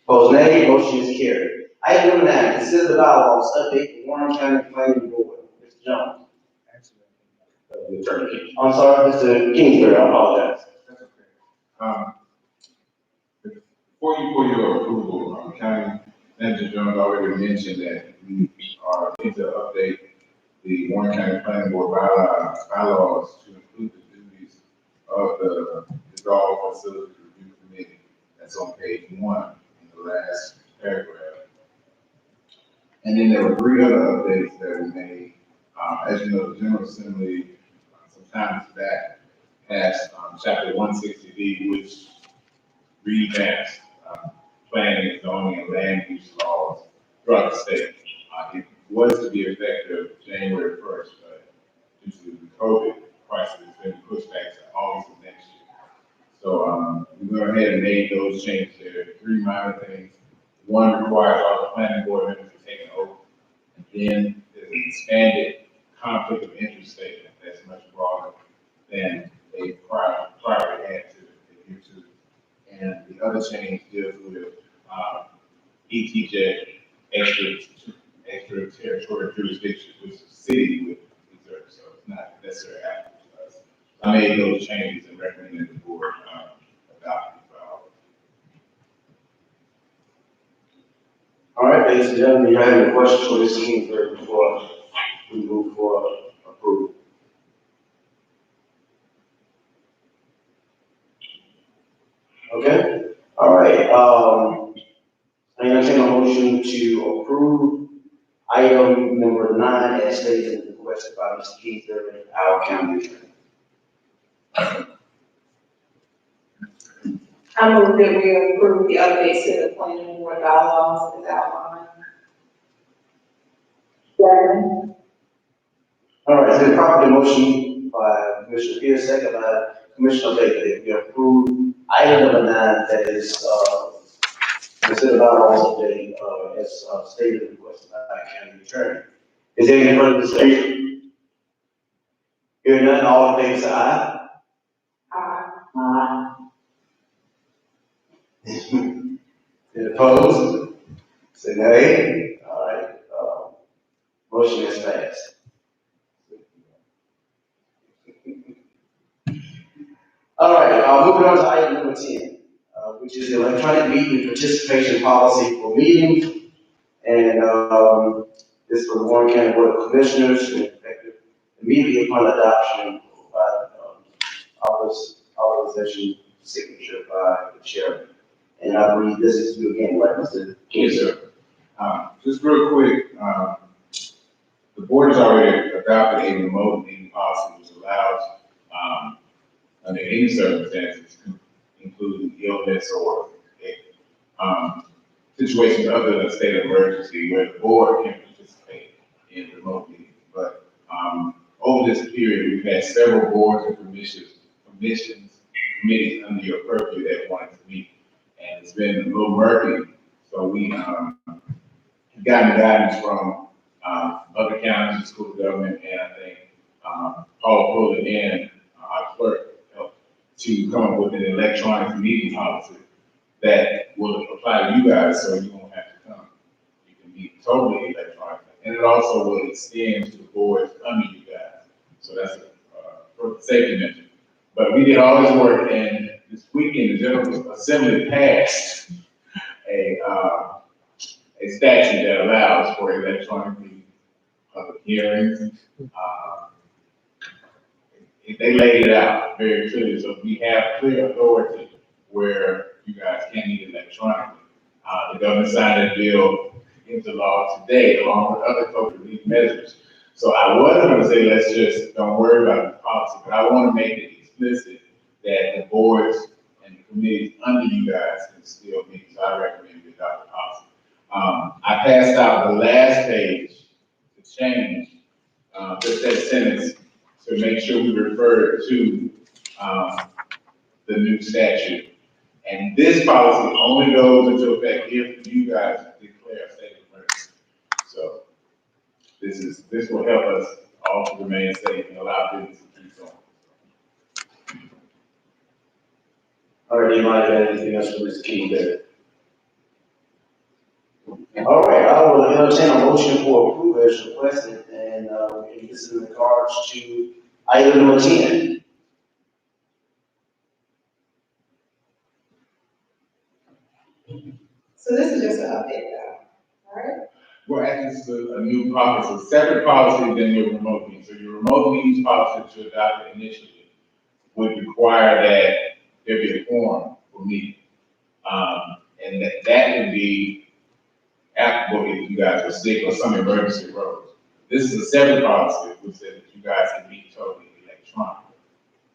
Opposed, nay. Motion is carried. Item number 9, consider the bylaws update for Warren County Planning Board. Mr. Jones. I'm sorry, Mr. Kingsbury, I apologize. That's okay. Before you for your approval, County Manager Jones already mentioned that we are going to update the Warren County Planning Board bylaws to include the duties of the Dog Facility Review Committee. That's on page 1 in the last paragraph. And then there were 3 other updates that we made. As you know, the General Assembly some time back passed Chapter 160D, which revamps planning, zoning, and land use laws throughout the state. It was to be effective January 1st, but due to the COVID crisis, it's been pushed back to August of next year. So we went ahead and made those changes. There are 3 minor things. One requires all the planning board members to take an oath, and then there's an expanded conflict of interest statement that's much broader than they prior had to adhere to. And the other change deals with ETJ, extraterritorial jurisdiction, which the city would exert, so it's not necessarily applicable to us. I made those changes and recommended the board adopt these bylaws. All right, ladies and gentlemen, you have any questions for this Kingsbury before we move for approval? Okay, all right, I entertain a motion to approve item number 9 as stated and requested by Mr. Kingsbury, our county attorney. I move that we approve the updates to the planning board bylaws as outlined. Second. All right, it's been properly motion by Commissioner Pierce, second by Commissioner Baker. We approve item number 9, that is, considered by all today, as stated in the request by county attorney. Is there any further discussion? Hearing none, all in favor say aye. Aye. Any opposed? Say nay. All right, motion is passed. All right, moving on to item number 10, which is the electronic meeting participation policy for meetings. And, this for the Warren County Board of Commissioners, and effective immediately upon adoption by, authorization signature by the chairman. And I believe this is you again, right, Mr. King? Yes, sir. Just real quick, the board has already adopted a remote meeting policy which allows, under any circumstances, including illness or, situations other than a state of emergency where the board can participate in remote meetings. But, over this period, we've had several boards and commissions, committees under your purview that wanted to meet. And it's been a little murky, so we, have gotten guidance from, other counties and school government, and I think, Paul Fuller and our clerk helped to come up with an electronic meeting policy that will apply to you guys, so you won't have to come. You can meet totally electronically, and it also will extend to the boards under you guys. So that's for safety measure. But we did all this work, and this weekend, the General Assembly passed a statute that allows for electronic public hearings. They laid it out very clearly, so we have clear authority where you guys can meet electronically. The governor signed a bill into law today, along with other COVID relief measures. So I wasn't going to say let's just don't worry about the policy, but I want to make it explicit that the boards and the committees under you guys can still meet. So I recommend you adopt the policy. I passed out the last page to change just that sentence to make sure we refer to the new statute. And this policy only goes into effect if you guys declare a state of emergency. So this will help us all to remain safe and allow business to keep going. All right, anybody have anything else for Mr. King there? All right, I will entertain a motion for approval as requested, and this is in regards to item number 10. So this is just an update though, right? Well, actually, it's a new policy, it's a separate policy than your remote meeting. So your remote meetings policy to adopt it initially would require that there be a quorum for meeting. And that would be applicable if you guys were sick or some emergency arose. This is a separate policy which says that you guys can meet totally electronically.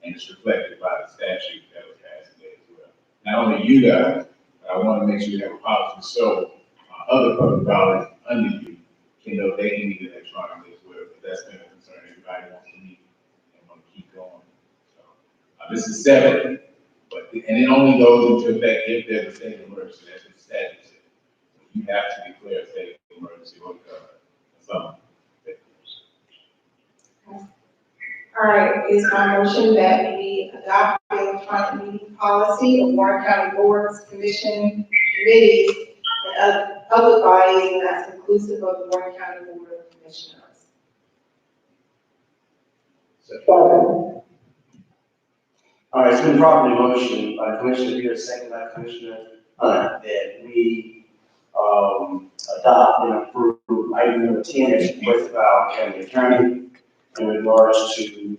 And it's reflected by the statute that was passed today as well. Not only you guys, but I want to make sure you have a policy so other public bodies under you can know they can meet electronically as well. But that's been a concern. Everybody wants to meet and want to keep going. So this is separate. And it only goes into effect if there's a state of emergency. That's what the statute says. You have to declare a state of emergency or something. All right, is my motion that we adopt the electronic meeting policy of Warren County boards, commission, committees, and other public bodies, and that's inclusive of the Warren County Board of Commissioners. All right, it's been properly motioned by Commissioner Beer, second by Commissioner Hunt, that we adopt and approve item number 10 as requested by our county attorney in regards to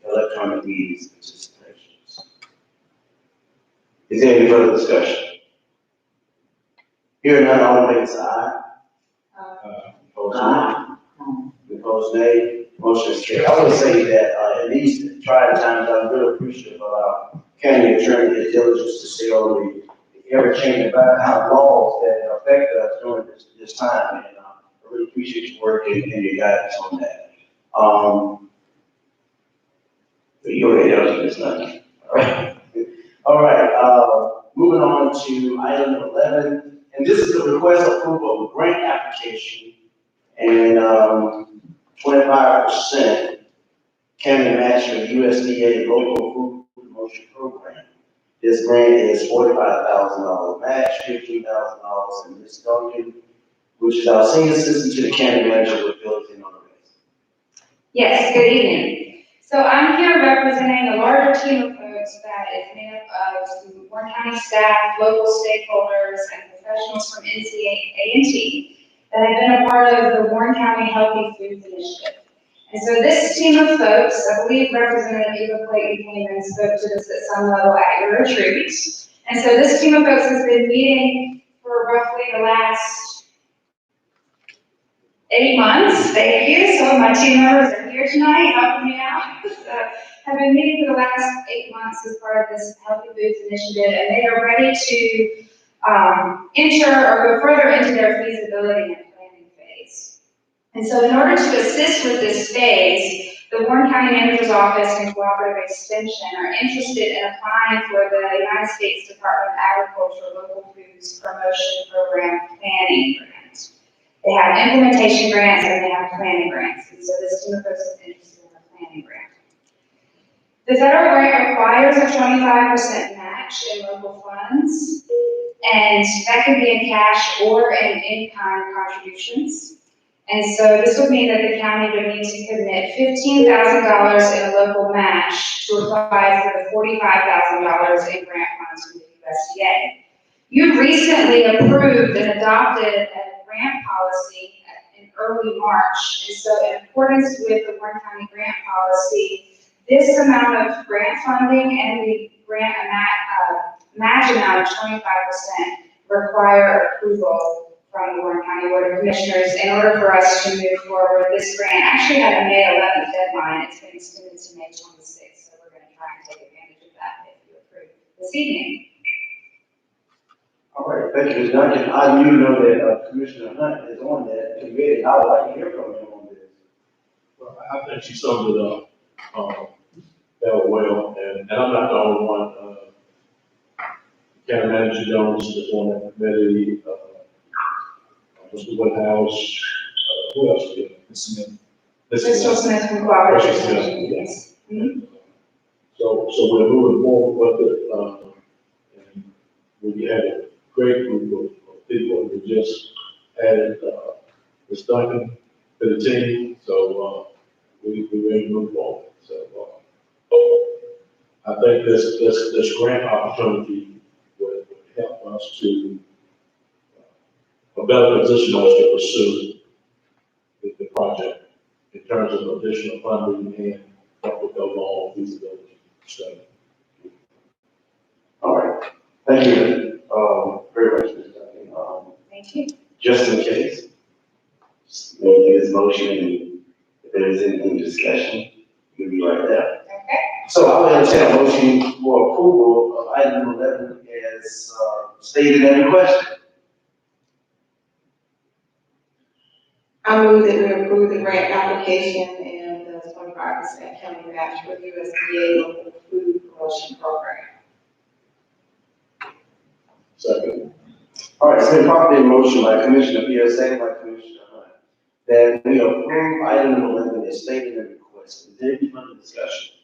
electronic meetings participations. Is there any further discussion? Hearing none, all in favor say aye. Opposed, nay. Opposed, nay. Motion is carried. I want to say that in these trying times, I'm really appreciative of our county attorney, his diligence to stay on the ever-changing laws that affect us during this time. And I really appreciate your work and your guidance on that. You already know it's not. All right, moving on to item number 11, and this is a request approval of a grant application and, 25% county match for USDA local food promotion program. This grant is $45,000 match, $15,000, and Ms. Duncan, which is our senior assistant to the county manager, will fill us in on the rest. Yes, good evening. So I'm here representing a larger team of folks that is made up of some Warren County staff, local stakeholders, and professionals from NCA&T that have been a part of the Warren County Healthy Foods Initiative. And so this team of folks, I believe Representative Eva Clayton came and spoke to this at some level at your retreat. And so this team of folks has been meeting for roughly the last 8 months, thank you. Some of my team members are here tonight helping me out. Have been meeting for the last 8 months as part of this Healthy Foods Initiative, and they are ready to enter or go further into their feasibility and planning phase. And so in order to assist with this phase, the Warren County Manager's Office and Cooperative Extension are interested in applying for the United States Department of Agriculture Local Foods Promotion Program Planning Grant. They have implementation grants and they have planning grants. And so this team of folks is interested in the planning grant. The federal grant requires a 25% match in local funds, and that can be in cash or in-kind contributions. And so this would mean that the county would need to commit $15,000 in a local match to apply for the $45,000 in grant funds from the USDA. You recently approved and adopted a grant policy in early March, and so in accordance with the Warren County grant policy, this amount of grant funding and the grant match amount of 25% require approval from the Warren County Board of Commissioners in order for us to move forward. This grant actually had a May 11th deadline. It's been extended to May 26th, so we're going to try and take advantage of that if you approve this evening. All right, thank you, Ms. Duncan. I do know that Commissioner Hunt is on that committee. I would like to hear from him on this. Well, I think she summed it up, that well, and I'm not the only one, County Manager Jones is on that committee, Mr. Woodhouse, who else? Ms. Smith. Crystal Smith from Cooperative Crystal Smith, Extension, yes. Mhm. So we're moving forward with it, and we had a great group of people who just added, Ms. Duncan to the team, so, we're ready to move forward. So, I think this grant opportunity would help us to a better position us to pursue the project in terms of additional funding and what would go along with feasibility study. All right, thank you, very much, Ms. Duncan. Thank you. Just in case, we'll get this motion, and if there is any discussion, we'll be right there. Okay. So I will entertain a motion for approval of item number 11 as stated in the question. I move that we approve the grant application and the 25% county match for USDA local food promotion program. Second. All right, it's been properly motion by Commissioner Pierce, second by Commissioner Hunt, that we approve item number 11 as stated in the request. Is there any further discussion?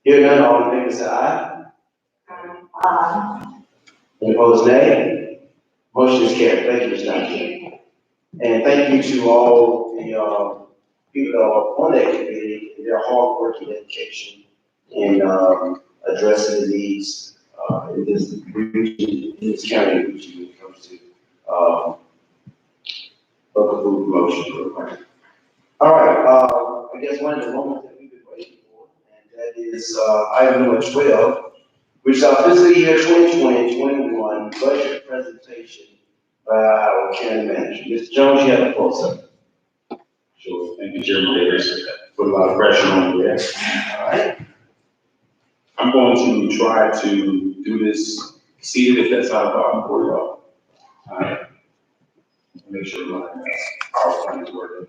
Hearing none, all in favor say aye. Any opposed, nay? Motion is carried. Thank you, Ms. Duncan. And thank you to all the people that are on that committee, and their hard work and dedication in addressing the needs in this region, in this county region when it comes to local food promotion program. All right, I guess one of the moments that we've been waiting for, and that is item number 12, which is our fiscal year 2020-21 budget presentation by our county manager. Mr. Jones, you have the floor, sir. Sure, thank you, Chairman Davis. Put a lot of pressure on you there. All right. I'm going to try to do this seated if that's not a problem for you all. All right. Make sure my PowerPoint is working.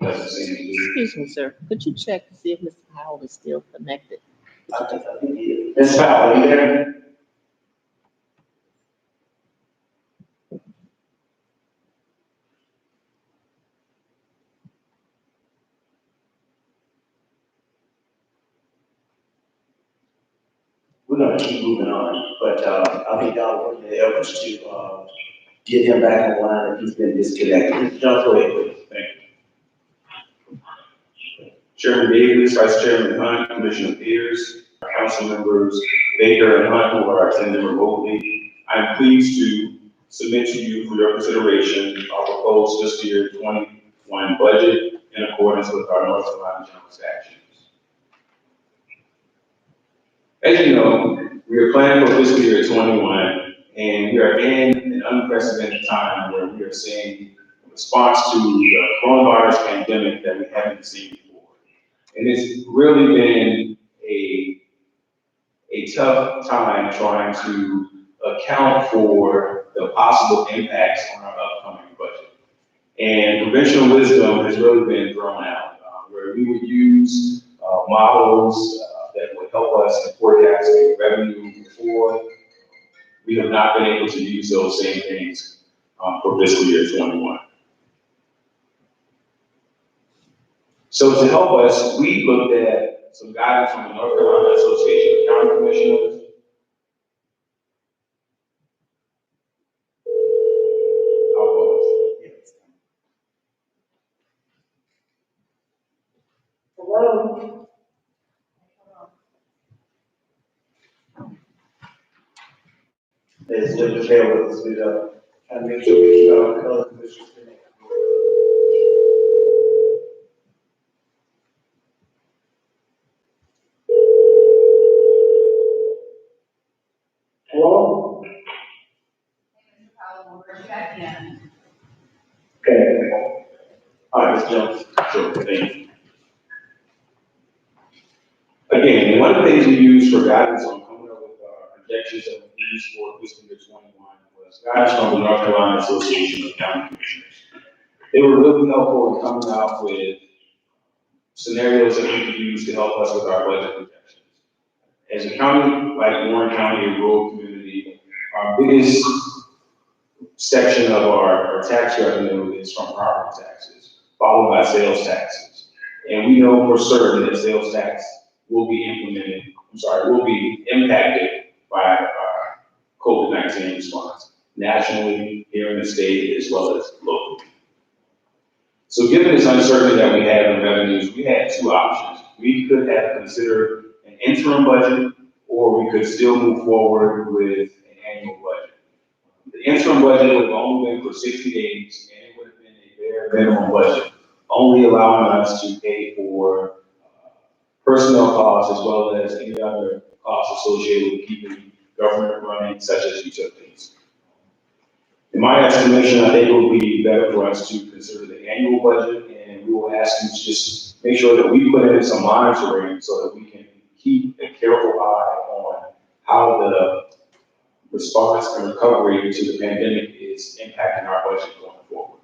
That's the same. Excuse me, sir. Could you check to see if Mr. Powell is still connected? I think he is. Ms. Powell, are you there? We're gonna keep moving on, but, I think y'all working the efforts to, get him back on the line if he's been disconnected. John, go ahead, please. Thank you. Chairman Davis, Vice Chairman Hunt, Commissioner Pierce, our council members Baker and Hunt who are attending remotely. I'm pleased to submit to you for your consideration our proposed fiscal year 21 budget in accordance with our North Carolina General Statutes. As you know, we are planning for fiscal year 21, and we are in an unprecedented time where we are seeing a response to the coronavirus pandemic that we haven't seen before. And it's really been a tough time trying to account for the possible impacts on our upcoming budget. And conventional wisdom has really been thrown out, where we would use models that would help us in forecasting revenue before. We have not been able to use those same things for fiscal year 21. So to help us, we looked at some guidance from the North Carolina Association of County Commissioners. Hello? Ladies and gentlemen, bear with us, we're, trying to make sure we keep our color commissioners connected. Hello? Okay. All right, Ms. Jones. Sure, thank you. Again, one of the things we use for guidance on coming up with our projections that we used for fiscal year 21 was guidance from the North Carolina Association of County Commissioners. They were really helpful in coming out with scenarios that we could use to help us with our budget projections. As a county, like Warren County, a rural community, our biggest section of our tax revenue is from property taxes, followed by sales taxes. And we know for certain that sales tax will be impacted by our COVID-19 response, nationally, here in the state, as well as locally. So given this uncertainty that we have in revenues, we had two options. We could have considered an interim budget, or we could still move forward with an annual budget. The interim budget would have only been for 60 days, and it would have been a bare minimum budget, only allowing us to pay for personnel costs as well as any other costs associated with keeping government running, such as utilities. In my estimation, I think it would be better for us to consider the annual budget, and we will ask you to just make sure that we put in some monitoring so that we can keep a careful eye on how the response and recovery to the pandemic is impacting our budget going forward.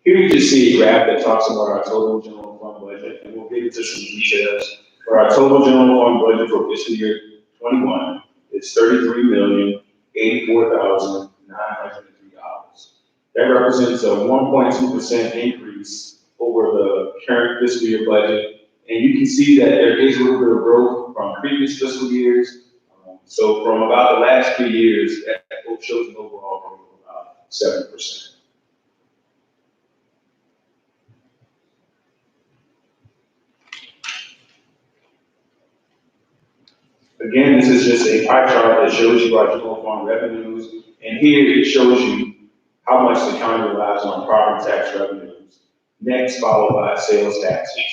Here you just see a graph that talks about our total general fund budget, and we'll get into some details. For our total general fund budget for fiscal year 21, it's $33,084,903. That represents a 1.2% increase over the current fiscal year budget. And you can see that there is a little bit of growth from previous fiscal years. So from about the last 3 years, that shows an overall growth of about 7%. Again, this is just a pie chart that shows you our general fund revenues, and here it shows you how much the county relies on property tax revenues, next followed by sales taxes.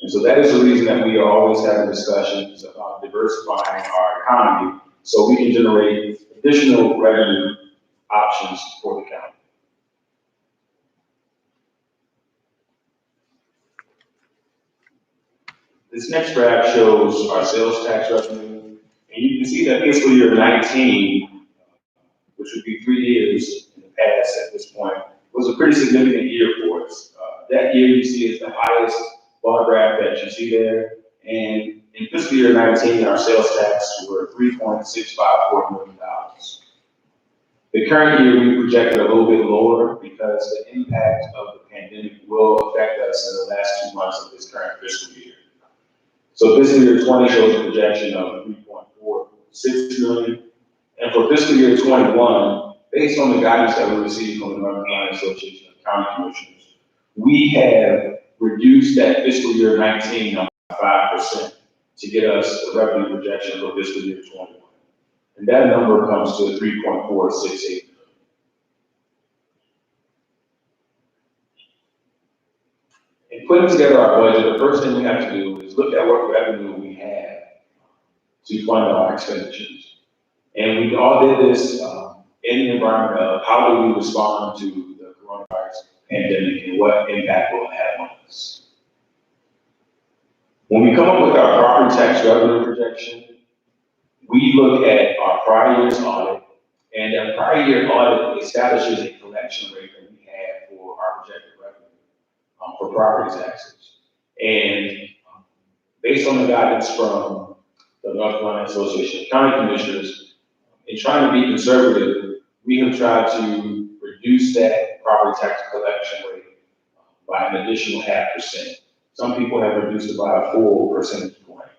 And so that is the reason that we are always having discussions about diversifying our economy so we can generate additional revenue options for the county. This next graph shows our sales tax revenue And you can see that fiscal year 19, which would be 3 years in the past at this point, was a pretty significant year for us. That year you see is the highest bar graph that you see there. And in fiscal year 19, our sales tax were $3.654 million. The current year, we projected a little bit lower because the impact of the pandemic will affect us in the last 2 months of this current fiscal year. So fiscal year 20 shows a projection of $3.46 million. And for fiscal year 21, based on the guidance that we received from the North Carolina Association of County Commissioners, we have reduced that fiscal year 19 by 5% to get us a revenue projection for fiscal year 21. And that number comes to 3.468. In putting together our budget, the first thing we have to do is look at what revenue we have to fund our expenditures. And we all did this in the environment of how do we respond to the coronavirus pandemic and what impact will it have on us. When we come up with our property tax revenue projection, we look at our prior year's audit, and that prior year audit establishes a collection rate that we have for our projected revenue for property taxes. And based on the guidance from the North Carolina Association of County Commissioners, in trying to be conservative, we have tried to reduce that property tax collection rate by an additional 0.5%. Some people have reduced it by a full percentage point.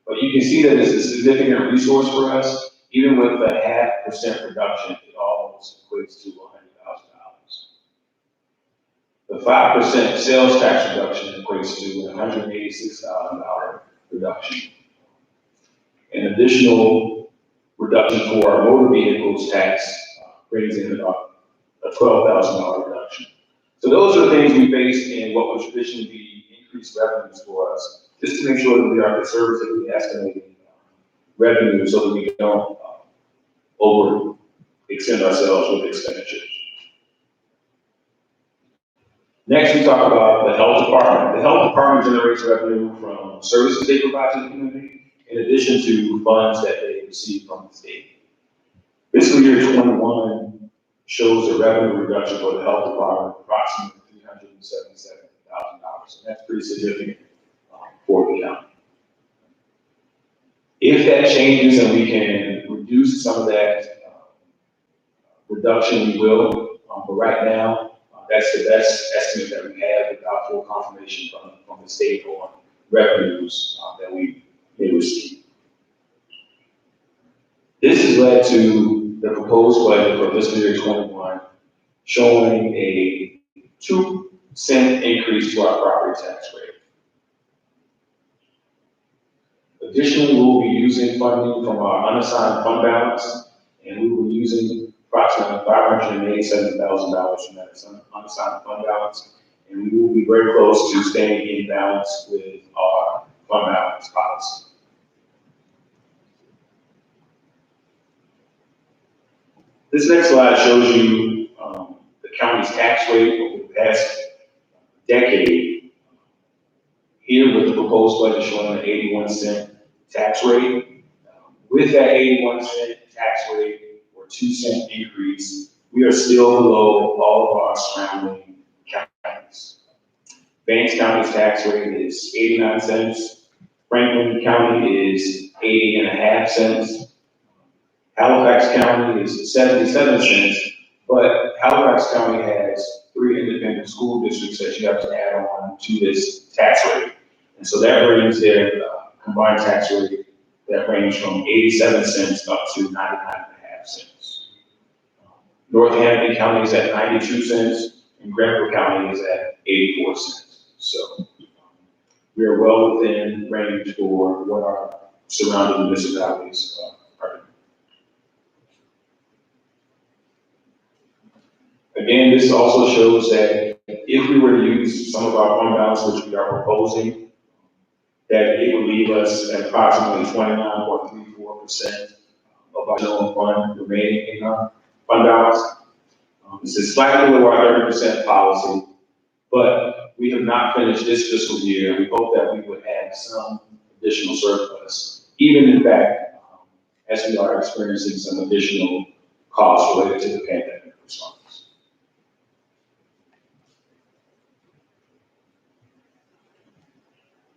But you can see that it's a significant resource for us. Even with a 0.5% reduction, it almost equates to $100,000. The 5% sales tax reduction equates to $186,000 reduction. An additional reduction for our motor vehicles tax brings in about a $12,000 reduction. So those are the things we face in what would traditionally be increased revenues for us, just to make sure that we are conservatively estimating revenue so that we don't overextend ourselves with expenditures. Next, we talk about the health department. The health department generates revenue from services they provide to the community, in addition to funds that they receive from the state. Fiscal year 21 shows a revenue reduction for the health department of approximately $377,000, and that's pretty significant for the county. If that changes and we can reduce some of that reduction, we will. But right now, that's the best estimate that we have without full confirmation from the state on revenues that we may receive. This has led to the proposed budget for fiscal year 21, showing a 2-cent increase to our property tax rate. Additionally, we will be using funding from our unassigned fund balance, and we will be using approximately $587,000 from that unassigned fund balance, and we will be very close to staying in balance with our fund balance policy. This next slide shows you the county's tax rate over the past decade. Here with the proposed budget showing an 81-cent tax rate. With that 81-cent tax rate, or 2-cent increase, we are still below all of our surrounding counties. Banks County's tax rate is 89 cents. Franklin County is 80.5 cents. Halifax County is 77 cents, but Halifax County has 3 independent school districts that you have to add on to this tax rate. And so that brings their combined tax rate that range from 87 cents up to 99.5 cents. Northampton County is at 92 cents, and Granville County is at 84 cents. So we are well within range for what our surrounding municipalities are. Again, this also shows that if we were to use some of our fund balance, which we are proposing, that it would leave us at approximately 29.34% of our general fund remaining in our fund balance. This is slightly below our 30% policy, but we have not finished this fiscal year. We hope that we would have some additional surplus, even in fact, as we are experiencing some additional costs related to the pandemic response.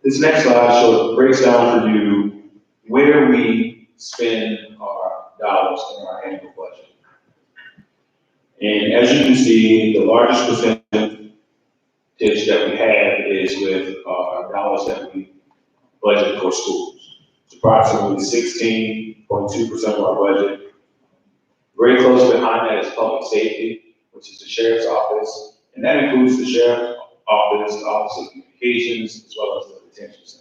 This next slide breaks down for you where we spend our dollars in our annual budget. And as you can see, the largest percentage that we have is with our dollars that we budget for schools. It's approximately 16.2% of our budget. Very close behind that is public safety, which is the sheriff's office, and that includes the sheriff's office, the Office of Communications, as well as the detention center.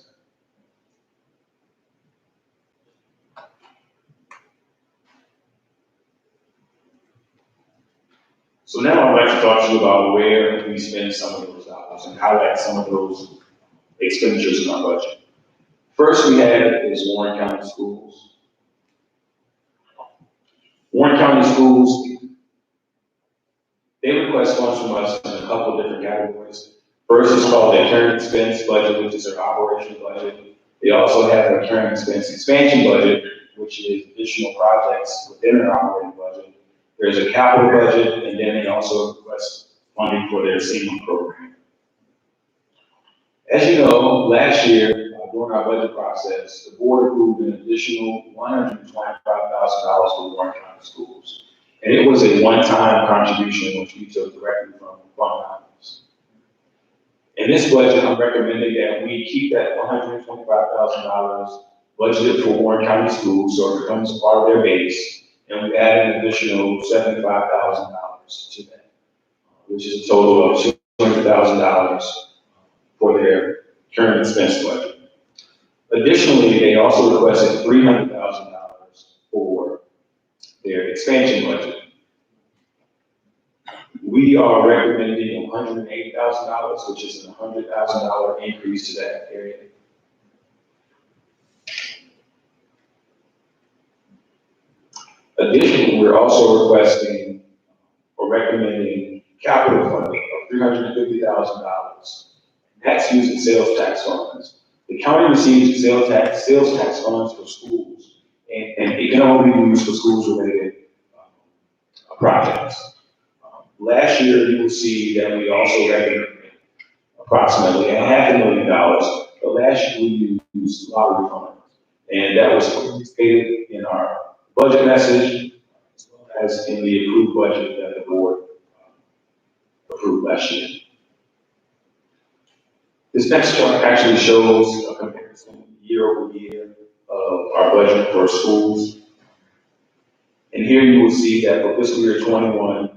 So now I'd like to talk to you about where we spend some of those dollars and highlight some of those expenditures in our budget. First we have is Warren County Schools. Warren County Schools, they request funds from us in a couple of different categories. First is called their current expense budget, which is their operational budget. They also have their current expense expansion budget, which is additional projects within their operating budget. There's a capital budget, and then they also request funding for their senior program. As you know, last year, during our budget process, the board approved an additional $125,000 for Warren County Schools. And it was a one-time contribution which we took directly from fund balance. In this budget, I'm recommending that we keep that $125,000 budgeted for Warren County Schools so it becomes part of their base. And we add an additional $75,000 to that, which is a total of $200,000 for their current expense budget. Additionally, they also requested $300,000 for their expansion budget. We are recommending $180,000, which is a $100,000 increase to that area. Additionally, we're also requesting or recommending capital funding of $350,000. That's using sales tax funds. The county receives sales tax funds for schools, and it can only be used for schools-related projects. Last year, you will see that we also recommended approximately $500,000, but last year we used lottery funds, and that was stated in our budget message, as well as in the approved budget that the board approved last year. This next chart actually shows a comparison year over year of our budget for schools. And here you will see that for fiscal year 21,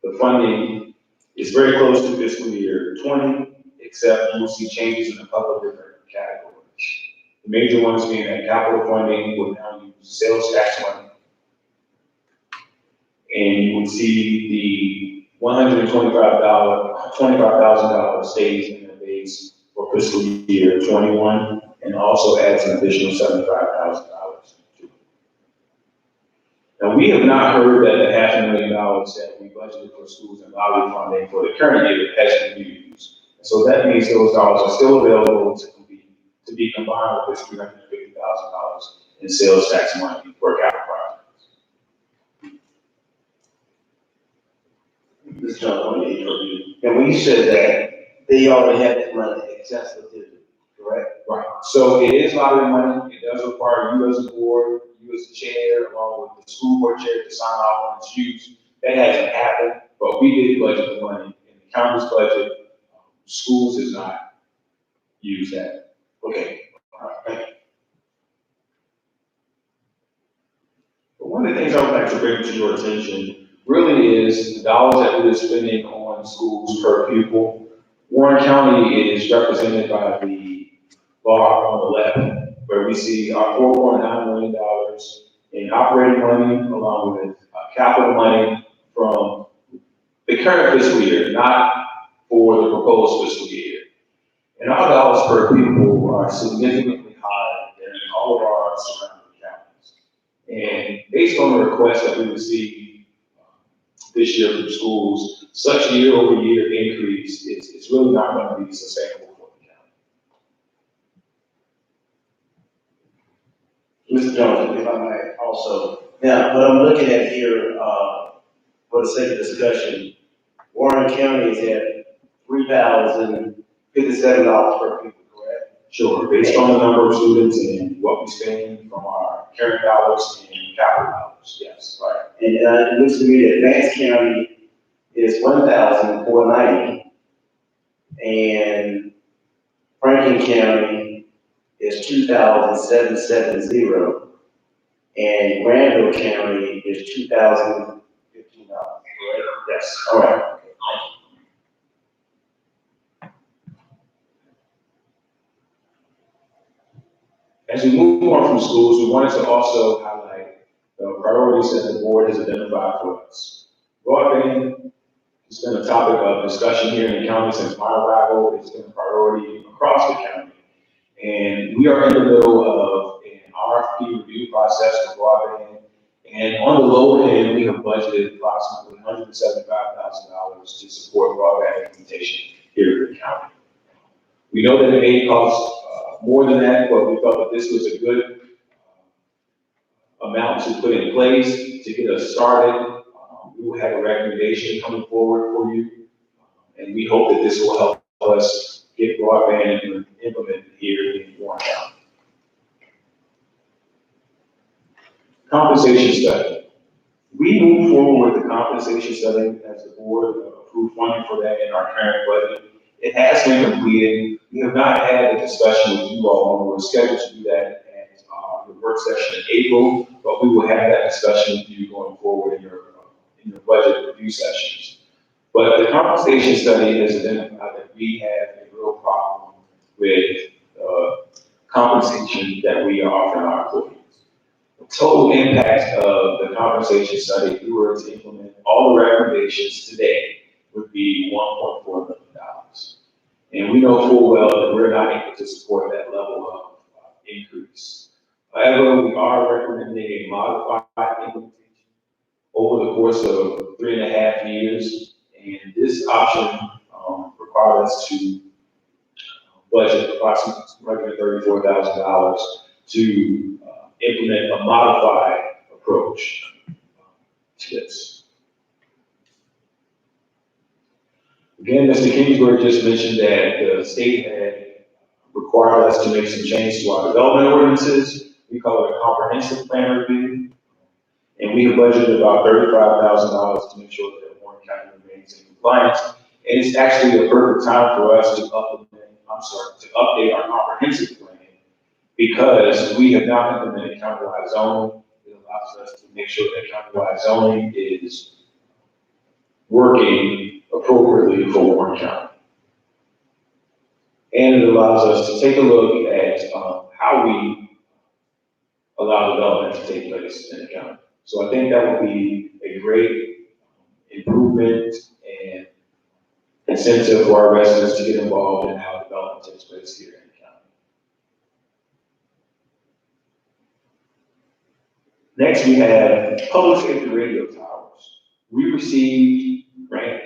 the funding is very close to fiscal year 20, except you will see changes in a couple of different categories. The major ones being that capital funding will now use sales tax money. And you will see the $125,000 stays in the base for fiscal year 21, and also adds an additional $75,000 to it. Now, we have not heard that the $500,000 that we budgeted for schools and lottery funding for the current year has been used. So that means those dollars are still available to be combined with this $350,000 in sales tax money for capital projects. Mr. John, and when you said that, they already have that money accessible, correct? Right. So it is lottery money. It does require you as a board, you as the chair, along with the school board chair to sign off on its use. That hasn't happened, but we did budget the money in the county's budget. Schools does not use that. Okay. All right. Thank you. But one of the things I would like to bring to your attention really is the dollars that we're spending on schools per pupil. Warren County is represented by the bar on the left, where we see our $4.9 million in operating money, along with capital money from the current fiscal year, not for the proposed fiscal year. And our dollars per pupil are significantly higher than all of our surrounding counties. And based on the requests that we received this year from schools, such year-over-year increase is really not going to be sustainable for the Mr. Jones, if I might also, now, what I'm looking at here, for the sake of discussion, Warren County is at $3,057 per pupil, correct? Sure, based on the number of students and what we spend from our current dollars and capital dollars, yes, right. And it looks to me that Vance County is $1,490, and Franklin County is $2,770, and Granville County is $2,015, correct? Yes. All right. As we move on from schools, we wanted to also highlight the priorities that the board has identified for us. Broadband has been a topic of discussion here in the county since my arrival. It's been a priority across the county. And we are in the middle of an RFP review process for broadband. And on the low end, we have budgeted approximately $175,000 to support broadband implementation here in the county. We know that it may cost more than that, but we felt that this was a good amount to put in place to get us started. We will have a recommendation coming forward for you, and we hope that this will help us get broadband implemented here in Warren County. Compensation study. We moved forward with the compensation study as the board approved funding for that in our current budget. It has been completed. We have not had a discussion with you all, and we're scheduled to do that at the work session in April, but we will have that discussion with you going forward in your budget review sessions. But the compensation study has identified that we have a real problem with compensation that we are offering our employees. The total impact of the compensation study, if we were to implement all the recommendations today, would be $1.4 million. And we know full well that we're not able to support that level of increase. However, we are recommending a modified implementation over the course of 3.5 years. And this option requires us to budget approximately $234,000 to implement a modified approach to this. Again, Mr. Kingsbury just mentioned that the state had required us to make some changes to our development ordinances. We call it a comprehensive plan review. And we have budgeted about $35,000 to make sure that Warren County remains in compliance. And it's actually a perfect time for us to update our comprehensive plan, because we have not implemented countywide zoning. It allows us to make sure that countywide zoning is working appropriately for Warren County. And it allows us to take a look at how we allow development to take place in the county. So I think that would be a great improvement and incentive for our residents to get involved in how development takes place here in the county. Next, we have public safety radio towers. We received grant.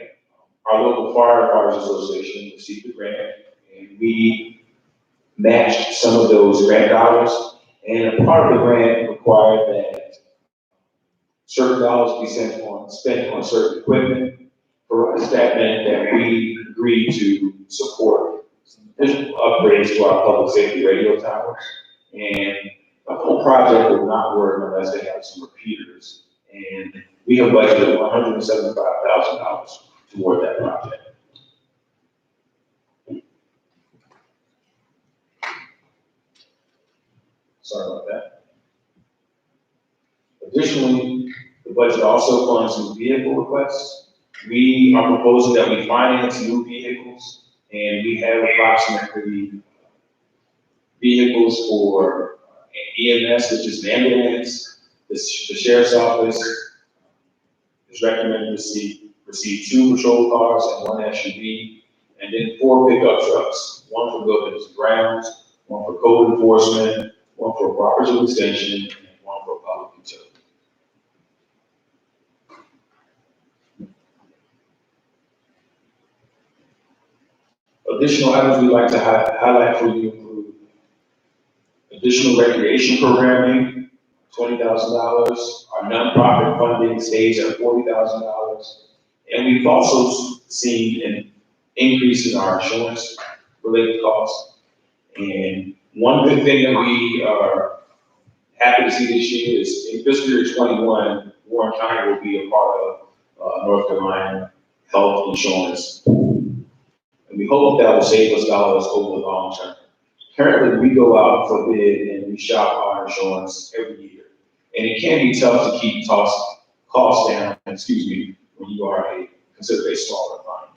Our local firefighters association received a grant, and we matched some of those grant dollars. And a part of the grant required that certain dollars be spent on certain equipment. For us, that meant that we agreed to support some additional upgrades to our public safety radio towers. And the whole project will not work unless they have some repeaters. And we have budgeted $175,000 toward that project. Sorry about that. Additionally, the budget also funds new vehicle requests. We are proposing that we finance new vehicles, and we have approximately vehicles for EMS, which is an ambulance. The sheriff's office is recommended to receive 2 patrol cars and 1 SUV, and then 4 pickup trucks, 1 for buildings and grounds, 1 for code enforcement, 1 for property extension, and 1 for public utility. Additional items we'd like to highlight for you include additional recreation programming. $20,000. Our nonprofit funding stays at $40,000. And we've also seen an increase in our insurance related costs. And one good thing that we are happy to see this year is in fiscal year 21, Warren County will be a part of North Carolina health insurance. And we hope that will save us dollars over the long term. Currently, we go out for bid and we shop our insurance every year. And it can be tough to keep costs down, when you are considered a smaller fund.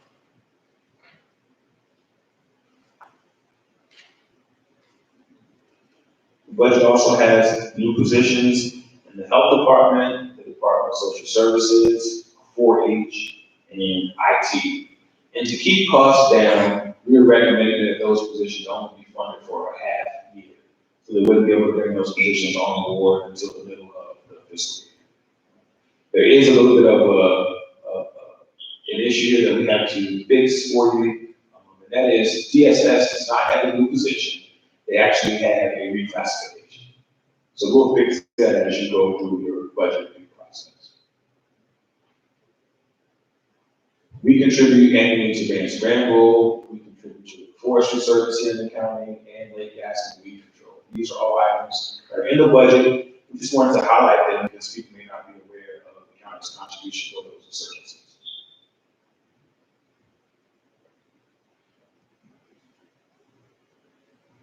The budget also has new positions in the health department, the Department of Social Services, 4-H, and IT. And to keep costs down, we are recommending that those positions only be funded for a half year. So they wouldn't be able to bring those positions on board until the middle of the fiscal year. There is a little bit of an issue that we have to fix for you, and that is DSS does not have a new position. They actually have a reclassification. So we'll fix that as you go through your budgeting process. We contribute annually to Vance Granville, we contribute to the forestry service here in the county, and Lake Gaston Weed Control. These are all items that are in the budget. We just wanted to highlight them because people may not be aware of the county's contribution for those services.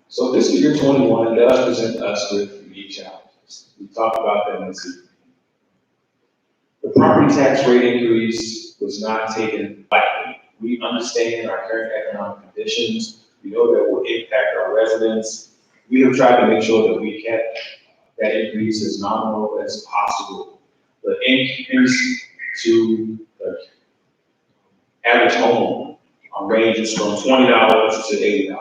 So fiscal year 21 does present us with unique challenges. We talked about them this evening. The property tax rate increase was not taken lightly. We understand our current economic conditions. We know that will impact our residents. We have tried to make sure that we kept that increase as nominal as possible. The increase to the average home ranges from $20 to $80.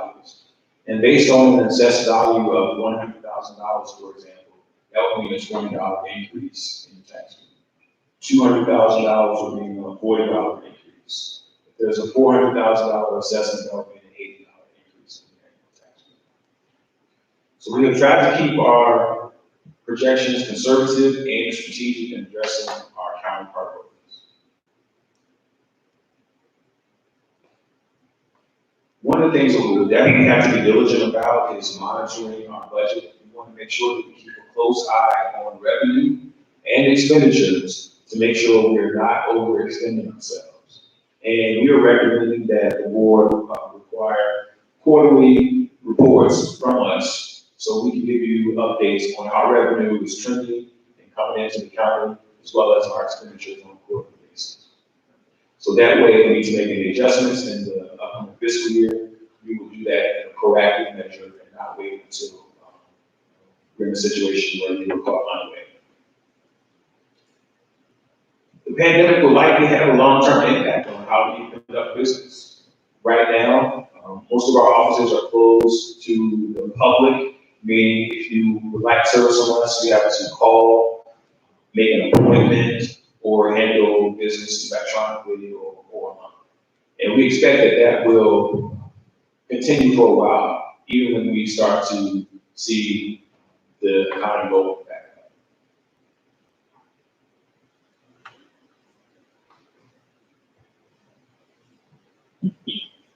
And based on an assessed value of $100,000, for example, that would mean a $20 increase in the tax rate. $200,000 would mean a $40 increase. If there's a $400,000 assessment, that would mean an $80 increase in the annual tax rate. So we have tried to keep our projections conservative and strategic in addressing our county priorities. One of the things that we will definitely have to be diligent about is monitoring our budget. We want to make sure that we keep a close eye on revenue and expenditures to make sure we're not overextending ourselves. And we are recommending that the board require quarterly reports from us so we can give you updates on how revenue is trending and coming into the county, as well as our expenditures on a quarterly basis. So that way, if we need to make any adjustments in the upcoming fiscal year, we will do that in a proactive measure and not wait until we're in a situation where we were caught unaware. The pandemic will likely have a long-term impact on how we conduct business. Right now, most of our offices are closed to the public, meaning if you would like service from us, you have to call, make an appointment, or handle business electronically or online. And we expect that that will continue for a while, even when we start to see the economy go back up.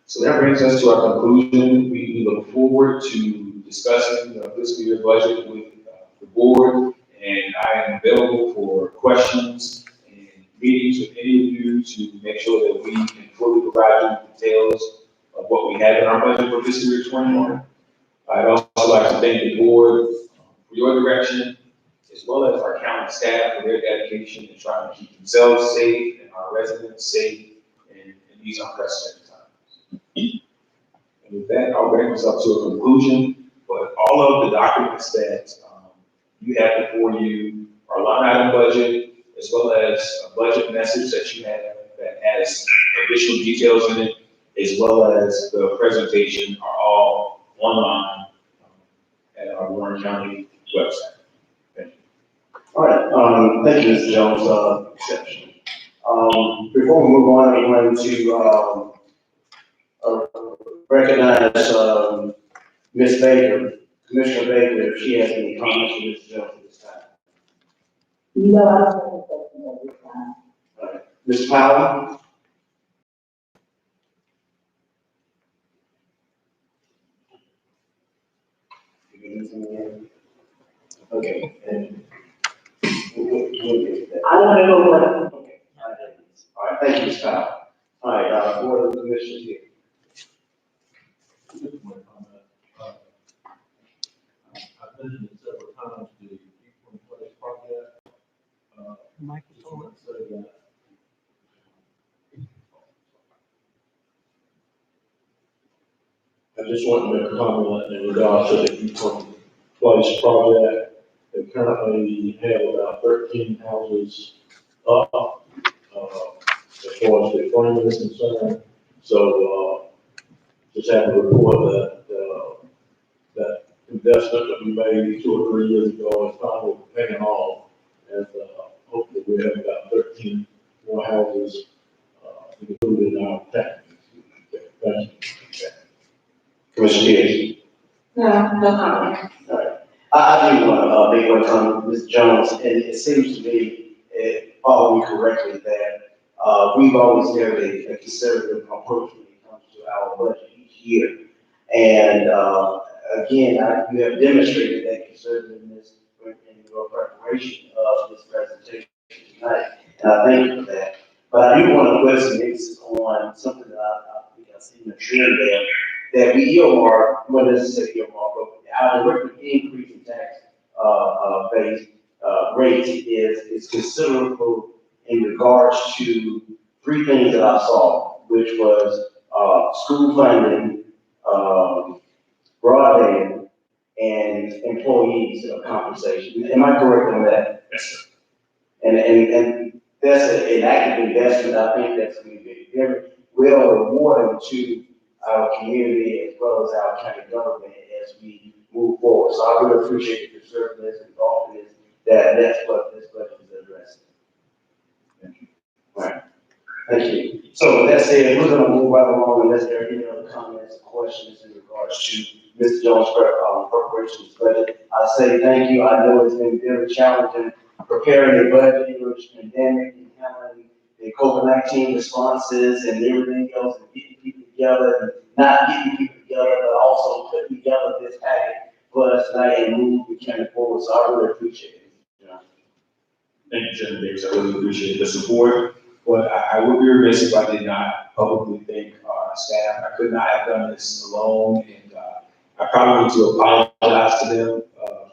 So that brings us to our conclusion. We look forward to discussing the fiscal year budget with the board, and I am available for questions and meetings with any of you to make sure that we can fully provide you details of what we have in our budget for fiscal year 21. I'd also like to thank the board for your direction, as well as our county staff for their dedication in trying to keep themselves safe and our residents safe in these unprecedented times. And with that, I'll bring us up to a conclusion, but all of the documents that you have before you are line item budget, as well as a budget message that you have that has additional details in it, as well as the presentation are all online at our Warren County website. Thank you. All right, thank you, Mr. Jones, exception. Before we move on, I'm going to recognize Ms. Baker, Commissioner Baker, if she has any comments for Mr. Jones at this time. No, I don't have a question at this time. All right. Mr. Powell? Okay. and we'll get to that. I want to know what. Okay. All right, thank you, Ms. Powell. All right, Board of Commissioners here. I've mentioned it several times, the Equal Place project. Just want to say that. I just want to make a comment in regards to the Equal Place project. They currently have about 13 houses up, as far as the frame is concerned. So, just have to report that investment that we made 2 or 3 years ago is finally paying off. And, hopefully we have about 13 more houses, included in our tax. Thank you. Commissioner Pierce? No comment. All right. I do want to make one comment, Ms. Jones, and it seems to me, following correctly, that we've always had a conservative approach when it comes to our budget each year. And again, you have demonstrated that conservativeness in your preparation of this presentation tonight, and I thank you for that. But I do want to put some emphasis on something that I think I've seen a trend there, that we earmark, well, necessarily earmark, but our direct increase in tax base rate is considerable in regards to 3 things that I saw, which was school funding, broadband, and employees compensation. Am I correct on that? Yes, sir. And that's an active investment. I think that's going to be very well rewarding to our community as well as our county government as we move forward. So I really appreciate the conservativeness and thoughtfulness that's what this budget is addressing. Thank you. All right. Thank you. So with that said, we're going to move right along unless there are any other comments or questions in regards to Mr. Jones' preparation of this budget. I say thank you. I know it's been very challenging preparing the budget during this pandemic and handling the COVID-19 responses and everything else and getting people together and not getting people together, but also putting together this package for us tonight and move the county forward. So I really appreciate it. Thank you, Chairman Davis. I really appreciate the support, but I would be remiss if I did not publicly thank our staff. I could not have done this alone, and I probably need to apologize to them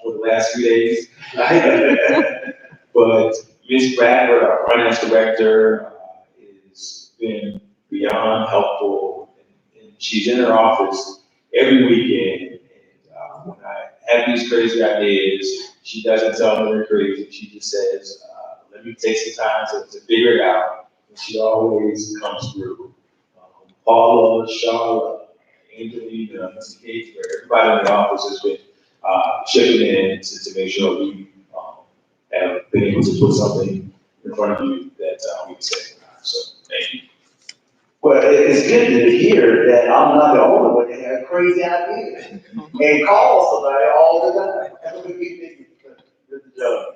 for the last few days. But Ms. Bradford, our finance director, has been beyond helpful, and she's in her office every weekend. And when I have these crazy ideas, she doesn't tell me they're crazy. She just says, let me take some time to figure it out. And she always comes through. Paula, Charlotte, Angelina, Mr. Gates, everybody in the office has been chipping in to make sure we have been able to put something in front of you that we can say. So thank you. Well, it's good to hear that I'm not the only one that has crazy ideas and call somebody all the time. That's what we think is the job.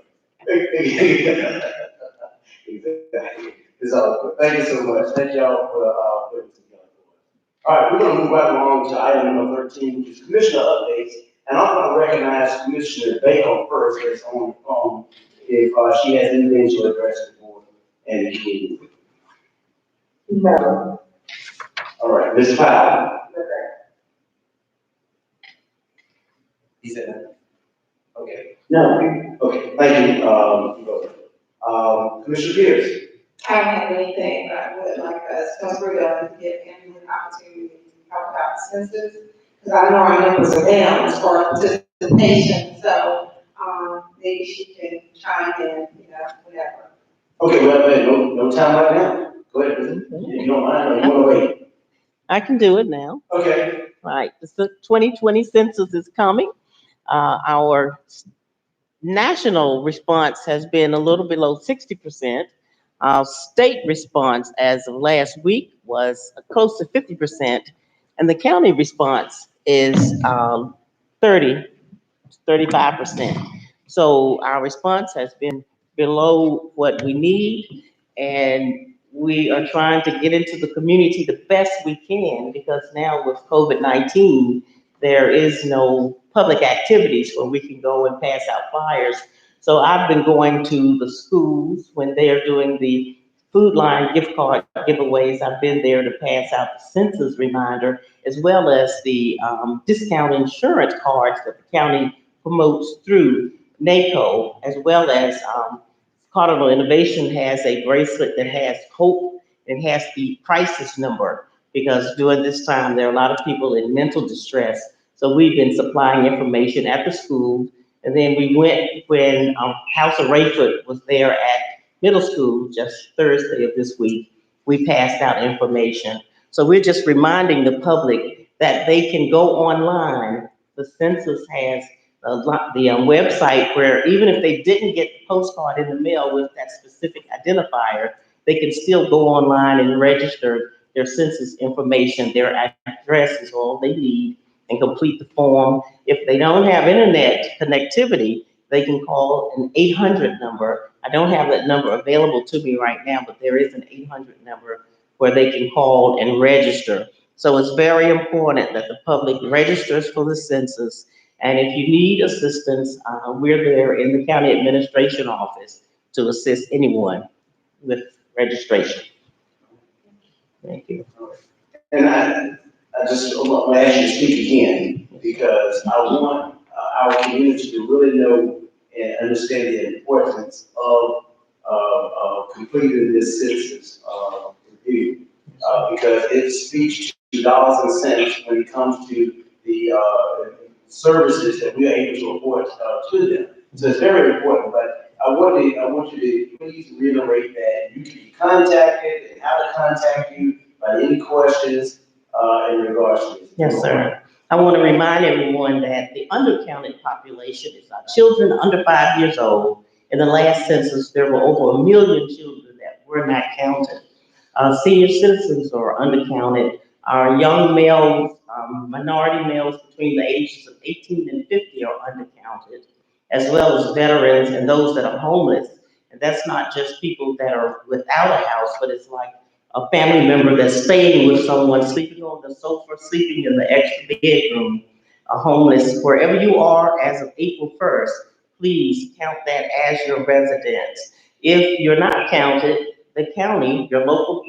Exactly. It's all good. Thank you so much. Thank y'all for putting this together. All right, we're going to move right along to item number 13, which is commissioner updates. And I'm going to recognize Commissioner Bacon first, that's on the phone, if she has anything to address the board and the community. No. All right, Ms. Powell. He said that. Okay. No. Okay, thank you, Commissioner Pierce. I don't have anything, but I would like us, because we're going to give him an opportunity to talk about census, because I know our numbers are down as far as participation, so, maybe she can chime in, whatever. Okay, well, no time right now. Go ahead, if you don't mind, or you want to wait? I can do it now. Okay. Right, the 2020 census is coming. Our national response has been a little below 60%. Our state response as of last week was close to 50%, and the county response is 35%. So our response has been below what we need. And we are trying to get into the community the best we can, because now with COVID-19, there is no public activities where we can go and pass out flyers. So I've been going to the schools when they're doing the Food Line gift card giveaways. I've been there to pass out the census reminder, as well as the discount insurance cards that the county promotes through NACO, as well as Cardinal Innovation has a bracelet that has hope. It has the crisis number, because during this time, there are a lot of people in mental distress. So we've been supplying information at the school. And then we went when House of Rayford was there at middle school just Thursday of this week. We passed out information. So we're just reminding the public that they can go online. The census has the website where even if they didn't get the postcard in the mail with that specific identifier, they can still go online and register their census information. Their address is all they need, and complete the form. If they don't have internet connectivity, they can call an 800 number. I don't have that number available to me right now, but there is an 800 number where they can call and register. So it's very important that the public registers for the census. And if you need assistance, we're there in the county administration office to assist anyone with registration. Thank you. And I just want to ask you to speak again, because I want our community to really know and understand the importance of completing this census review, because it speaks to dollars and cents when it comes to the services that we are able to afford to them. So it's very important, but I want you to please reiterate that you can be contacted and how to contact you by any questions in regards to this. Yes, sir. I want to remind everyone that the undercounted population is our children under 5 years old. In the last census, there were over 1 million children that were not counted. Senior citizens are undercounted. Our young males, minority males between the ages of 18 and 50 are undercounted, as well as veterans and those that are homeless. And that's not just people that are without a house, but it's like a family member that's staying with someone, sleeping on the sofa, sleeping in the extra bedroom, homeless. Wherever you are as of April 1st, please count that as your residence. If you're not counted, the county, your local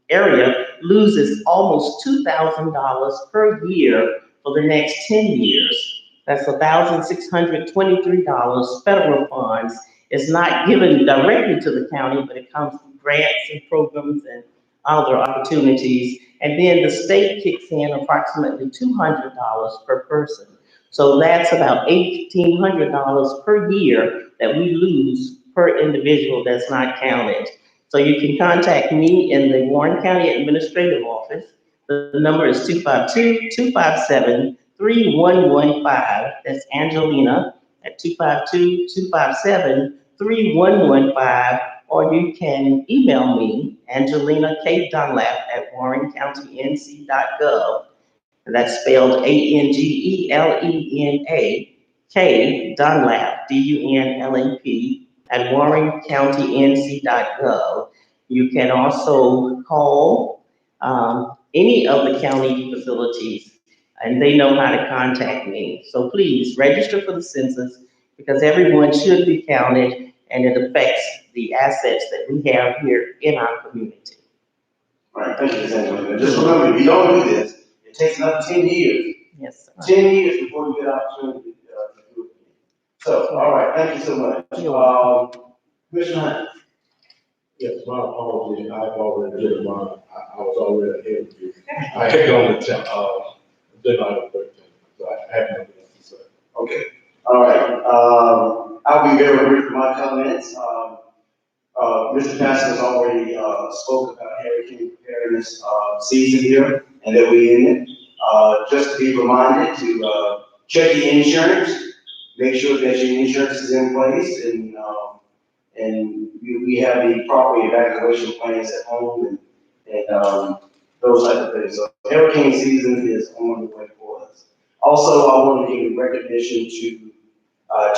area, loses almost $2,000 per year for the next 10 years. That's $1,623 federal funds. It's not given directly to the county, but it comes through grants and programs and other opportunities. And then the state kicks in approximately $200 per person. So that's about $1,800 per year that we lose per individual that's not counted. So you can contact me in the Warren County Administrative Office. The number is 252-257-3115. That's Angelina at 252-257-3115. Or you can email me, Angelina K. Dunlap at warrencountync.gov. And that's spelled Angelena K. Dunlap, DUNLAP, at warrencountync.gov. You can also call any of the county facilities, and they know how to contact me. So please register for the census, because everyone should be counted, and it affects the assets that we have here in our community. All right, thank you, Ms. Angelina. Just remember, if you don't do this, it takes another 10 years. Yes, sir. 10 years before you get an opportunity to do it again. So, all right, thank you so much. Commissioner Hunt. Yes, my apology, I've already did mine, I was already ahead of you. I had on the deadline of 13, so I have nothing else to say. Okay, all right, I'll be very brief with my comments. Mr. Johnson has already spoke about hurricane preparedness season here, and that we're in it. Just to be reminded to check your insurance, make sure that your insurance is in place, and we have the proper evacuation plans at home and those type of things. So hurricane season is on the way for us. Also, I want to give recognition to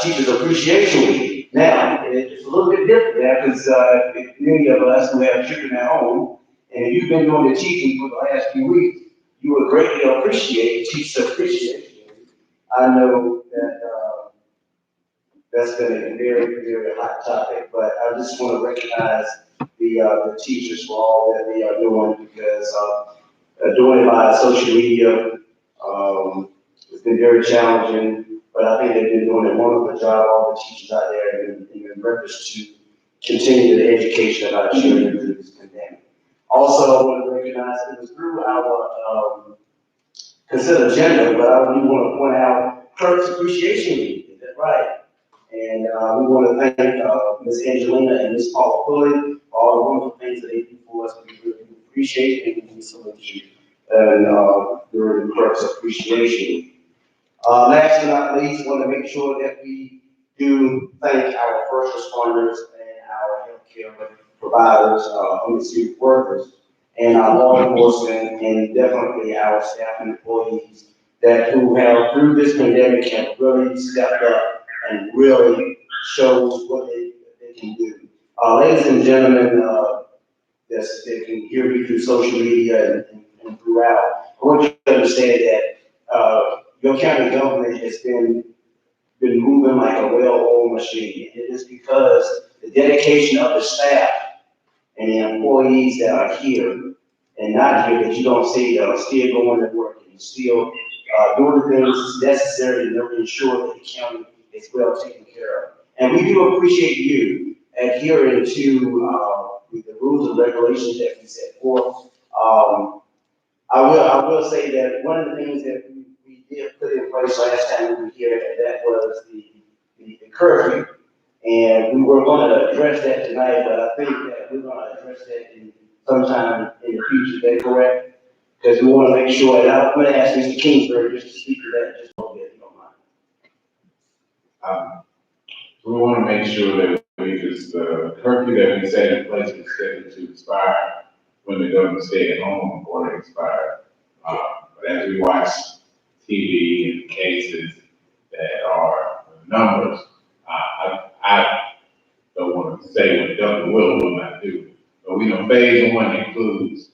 Teachers Appreciation Week. Now, it's a little bit different now, because, many of us who have children at home, and if you've been doing the teaching for the last few weeks, you would greatly appreciate teacher appreciation. I know that, that's been a very, very hot topic, but I just want to recognize the teachers for all that they are doing, because, doing it by social media, it's been very challenging, but I think they've been doing a wonderful job, all the teachers out there, in reference to continue the education of our children through this pandemic. Also, I want to recognize it was through our consent agenda, but I do want to point out Clerks Appreciation Week. Is that right? And we want to thank Ms. Angelina and Ms. Paula Pulley for all the wonderful things that they do for us. We really appreciate it, and we salute you during the Clerks Appreciation Week. Last but not least, I want to make sure that we do thank our first responders and our healthcare providers, emergency workers, and our law enforcement, and definitely our staff and employees who have, through this pandemic, have really stepped up and really shows what they can do. Ladies and gentlemen, yes, they can hear me through social media and throughout. I want you to understand that your county government has been moving like a well-oiled machine. It is because the dedication of the staff and the employees that are here and not here that you don't see that are still going to work and still doing the things necessary to ensure that the county is well taken care of. And we do appreciate you adhering to the rules and regulations that we set forth. I will say that one of the things that we did put in place last time we were here, and that was the curfew. And we were going to address that tonight, but I think that we're going to address that sometime in the future. Is that correct? Because we want to make sure, and I'm going to ask Mr. Kingsbury just to speak to that just a little bit, if you don't mind. We want to make sure that the curfew that we set in place is scheduled to expire when the government stay at home or it expired. But as we watch TV and cases that are numbers, I don't want to say what the government will not do, but we know phase one includes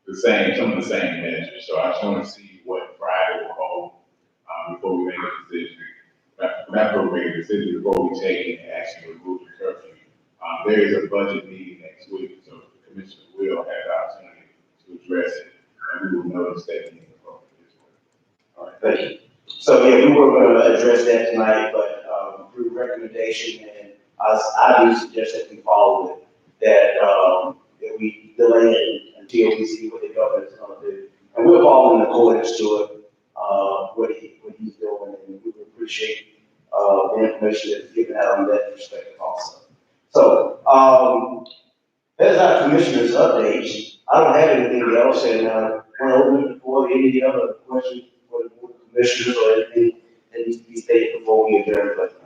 some of the same measures. So I just want to see what Friday will hold before we make a decision. Not before we make a decision, before we take it and actually remove the curfew. There is a budget meeting next week, so the commissioner will have the opportunity to address it, and we will notice that meeting appropriately as well. All right, thank you. So yeah, we were going to address that tonight, but through recommendation, and I do suggest that we follow it, that we delay it until we see what the government is going to do, and we'll follow in accordance to it, what he's doing, and we would appreciate the information that's given out on that perspective also. So that's our commissioner's updates. I don't have anything else, and I want to open it for any other questions for the board of commissioners or anything that needs to be stated before we adjourn for tonight.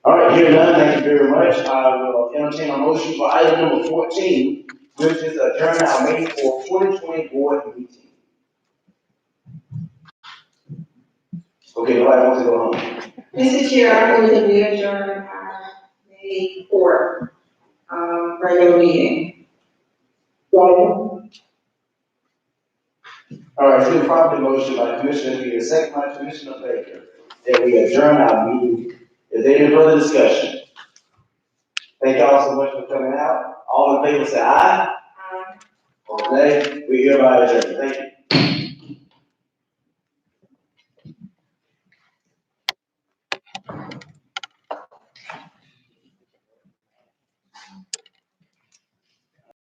All right, here none, thank you very much. I will entertain a motion for item number 14, which is adjourn our May 4, 2020 board meeting. Okay, nobody wants to go home. Mr. Chair, I move that we adjourn our May 4th, regular meeting. All right, so the property motion by Commissioner Peters, second by Commissioner Baker, that we adjourn our meeting. Is there any further discussion? Thank y'all so much for coming out. All in favor say aye. Aye. Okay, we hereby adjourn. Thank you.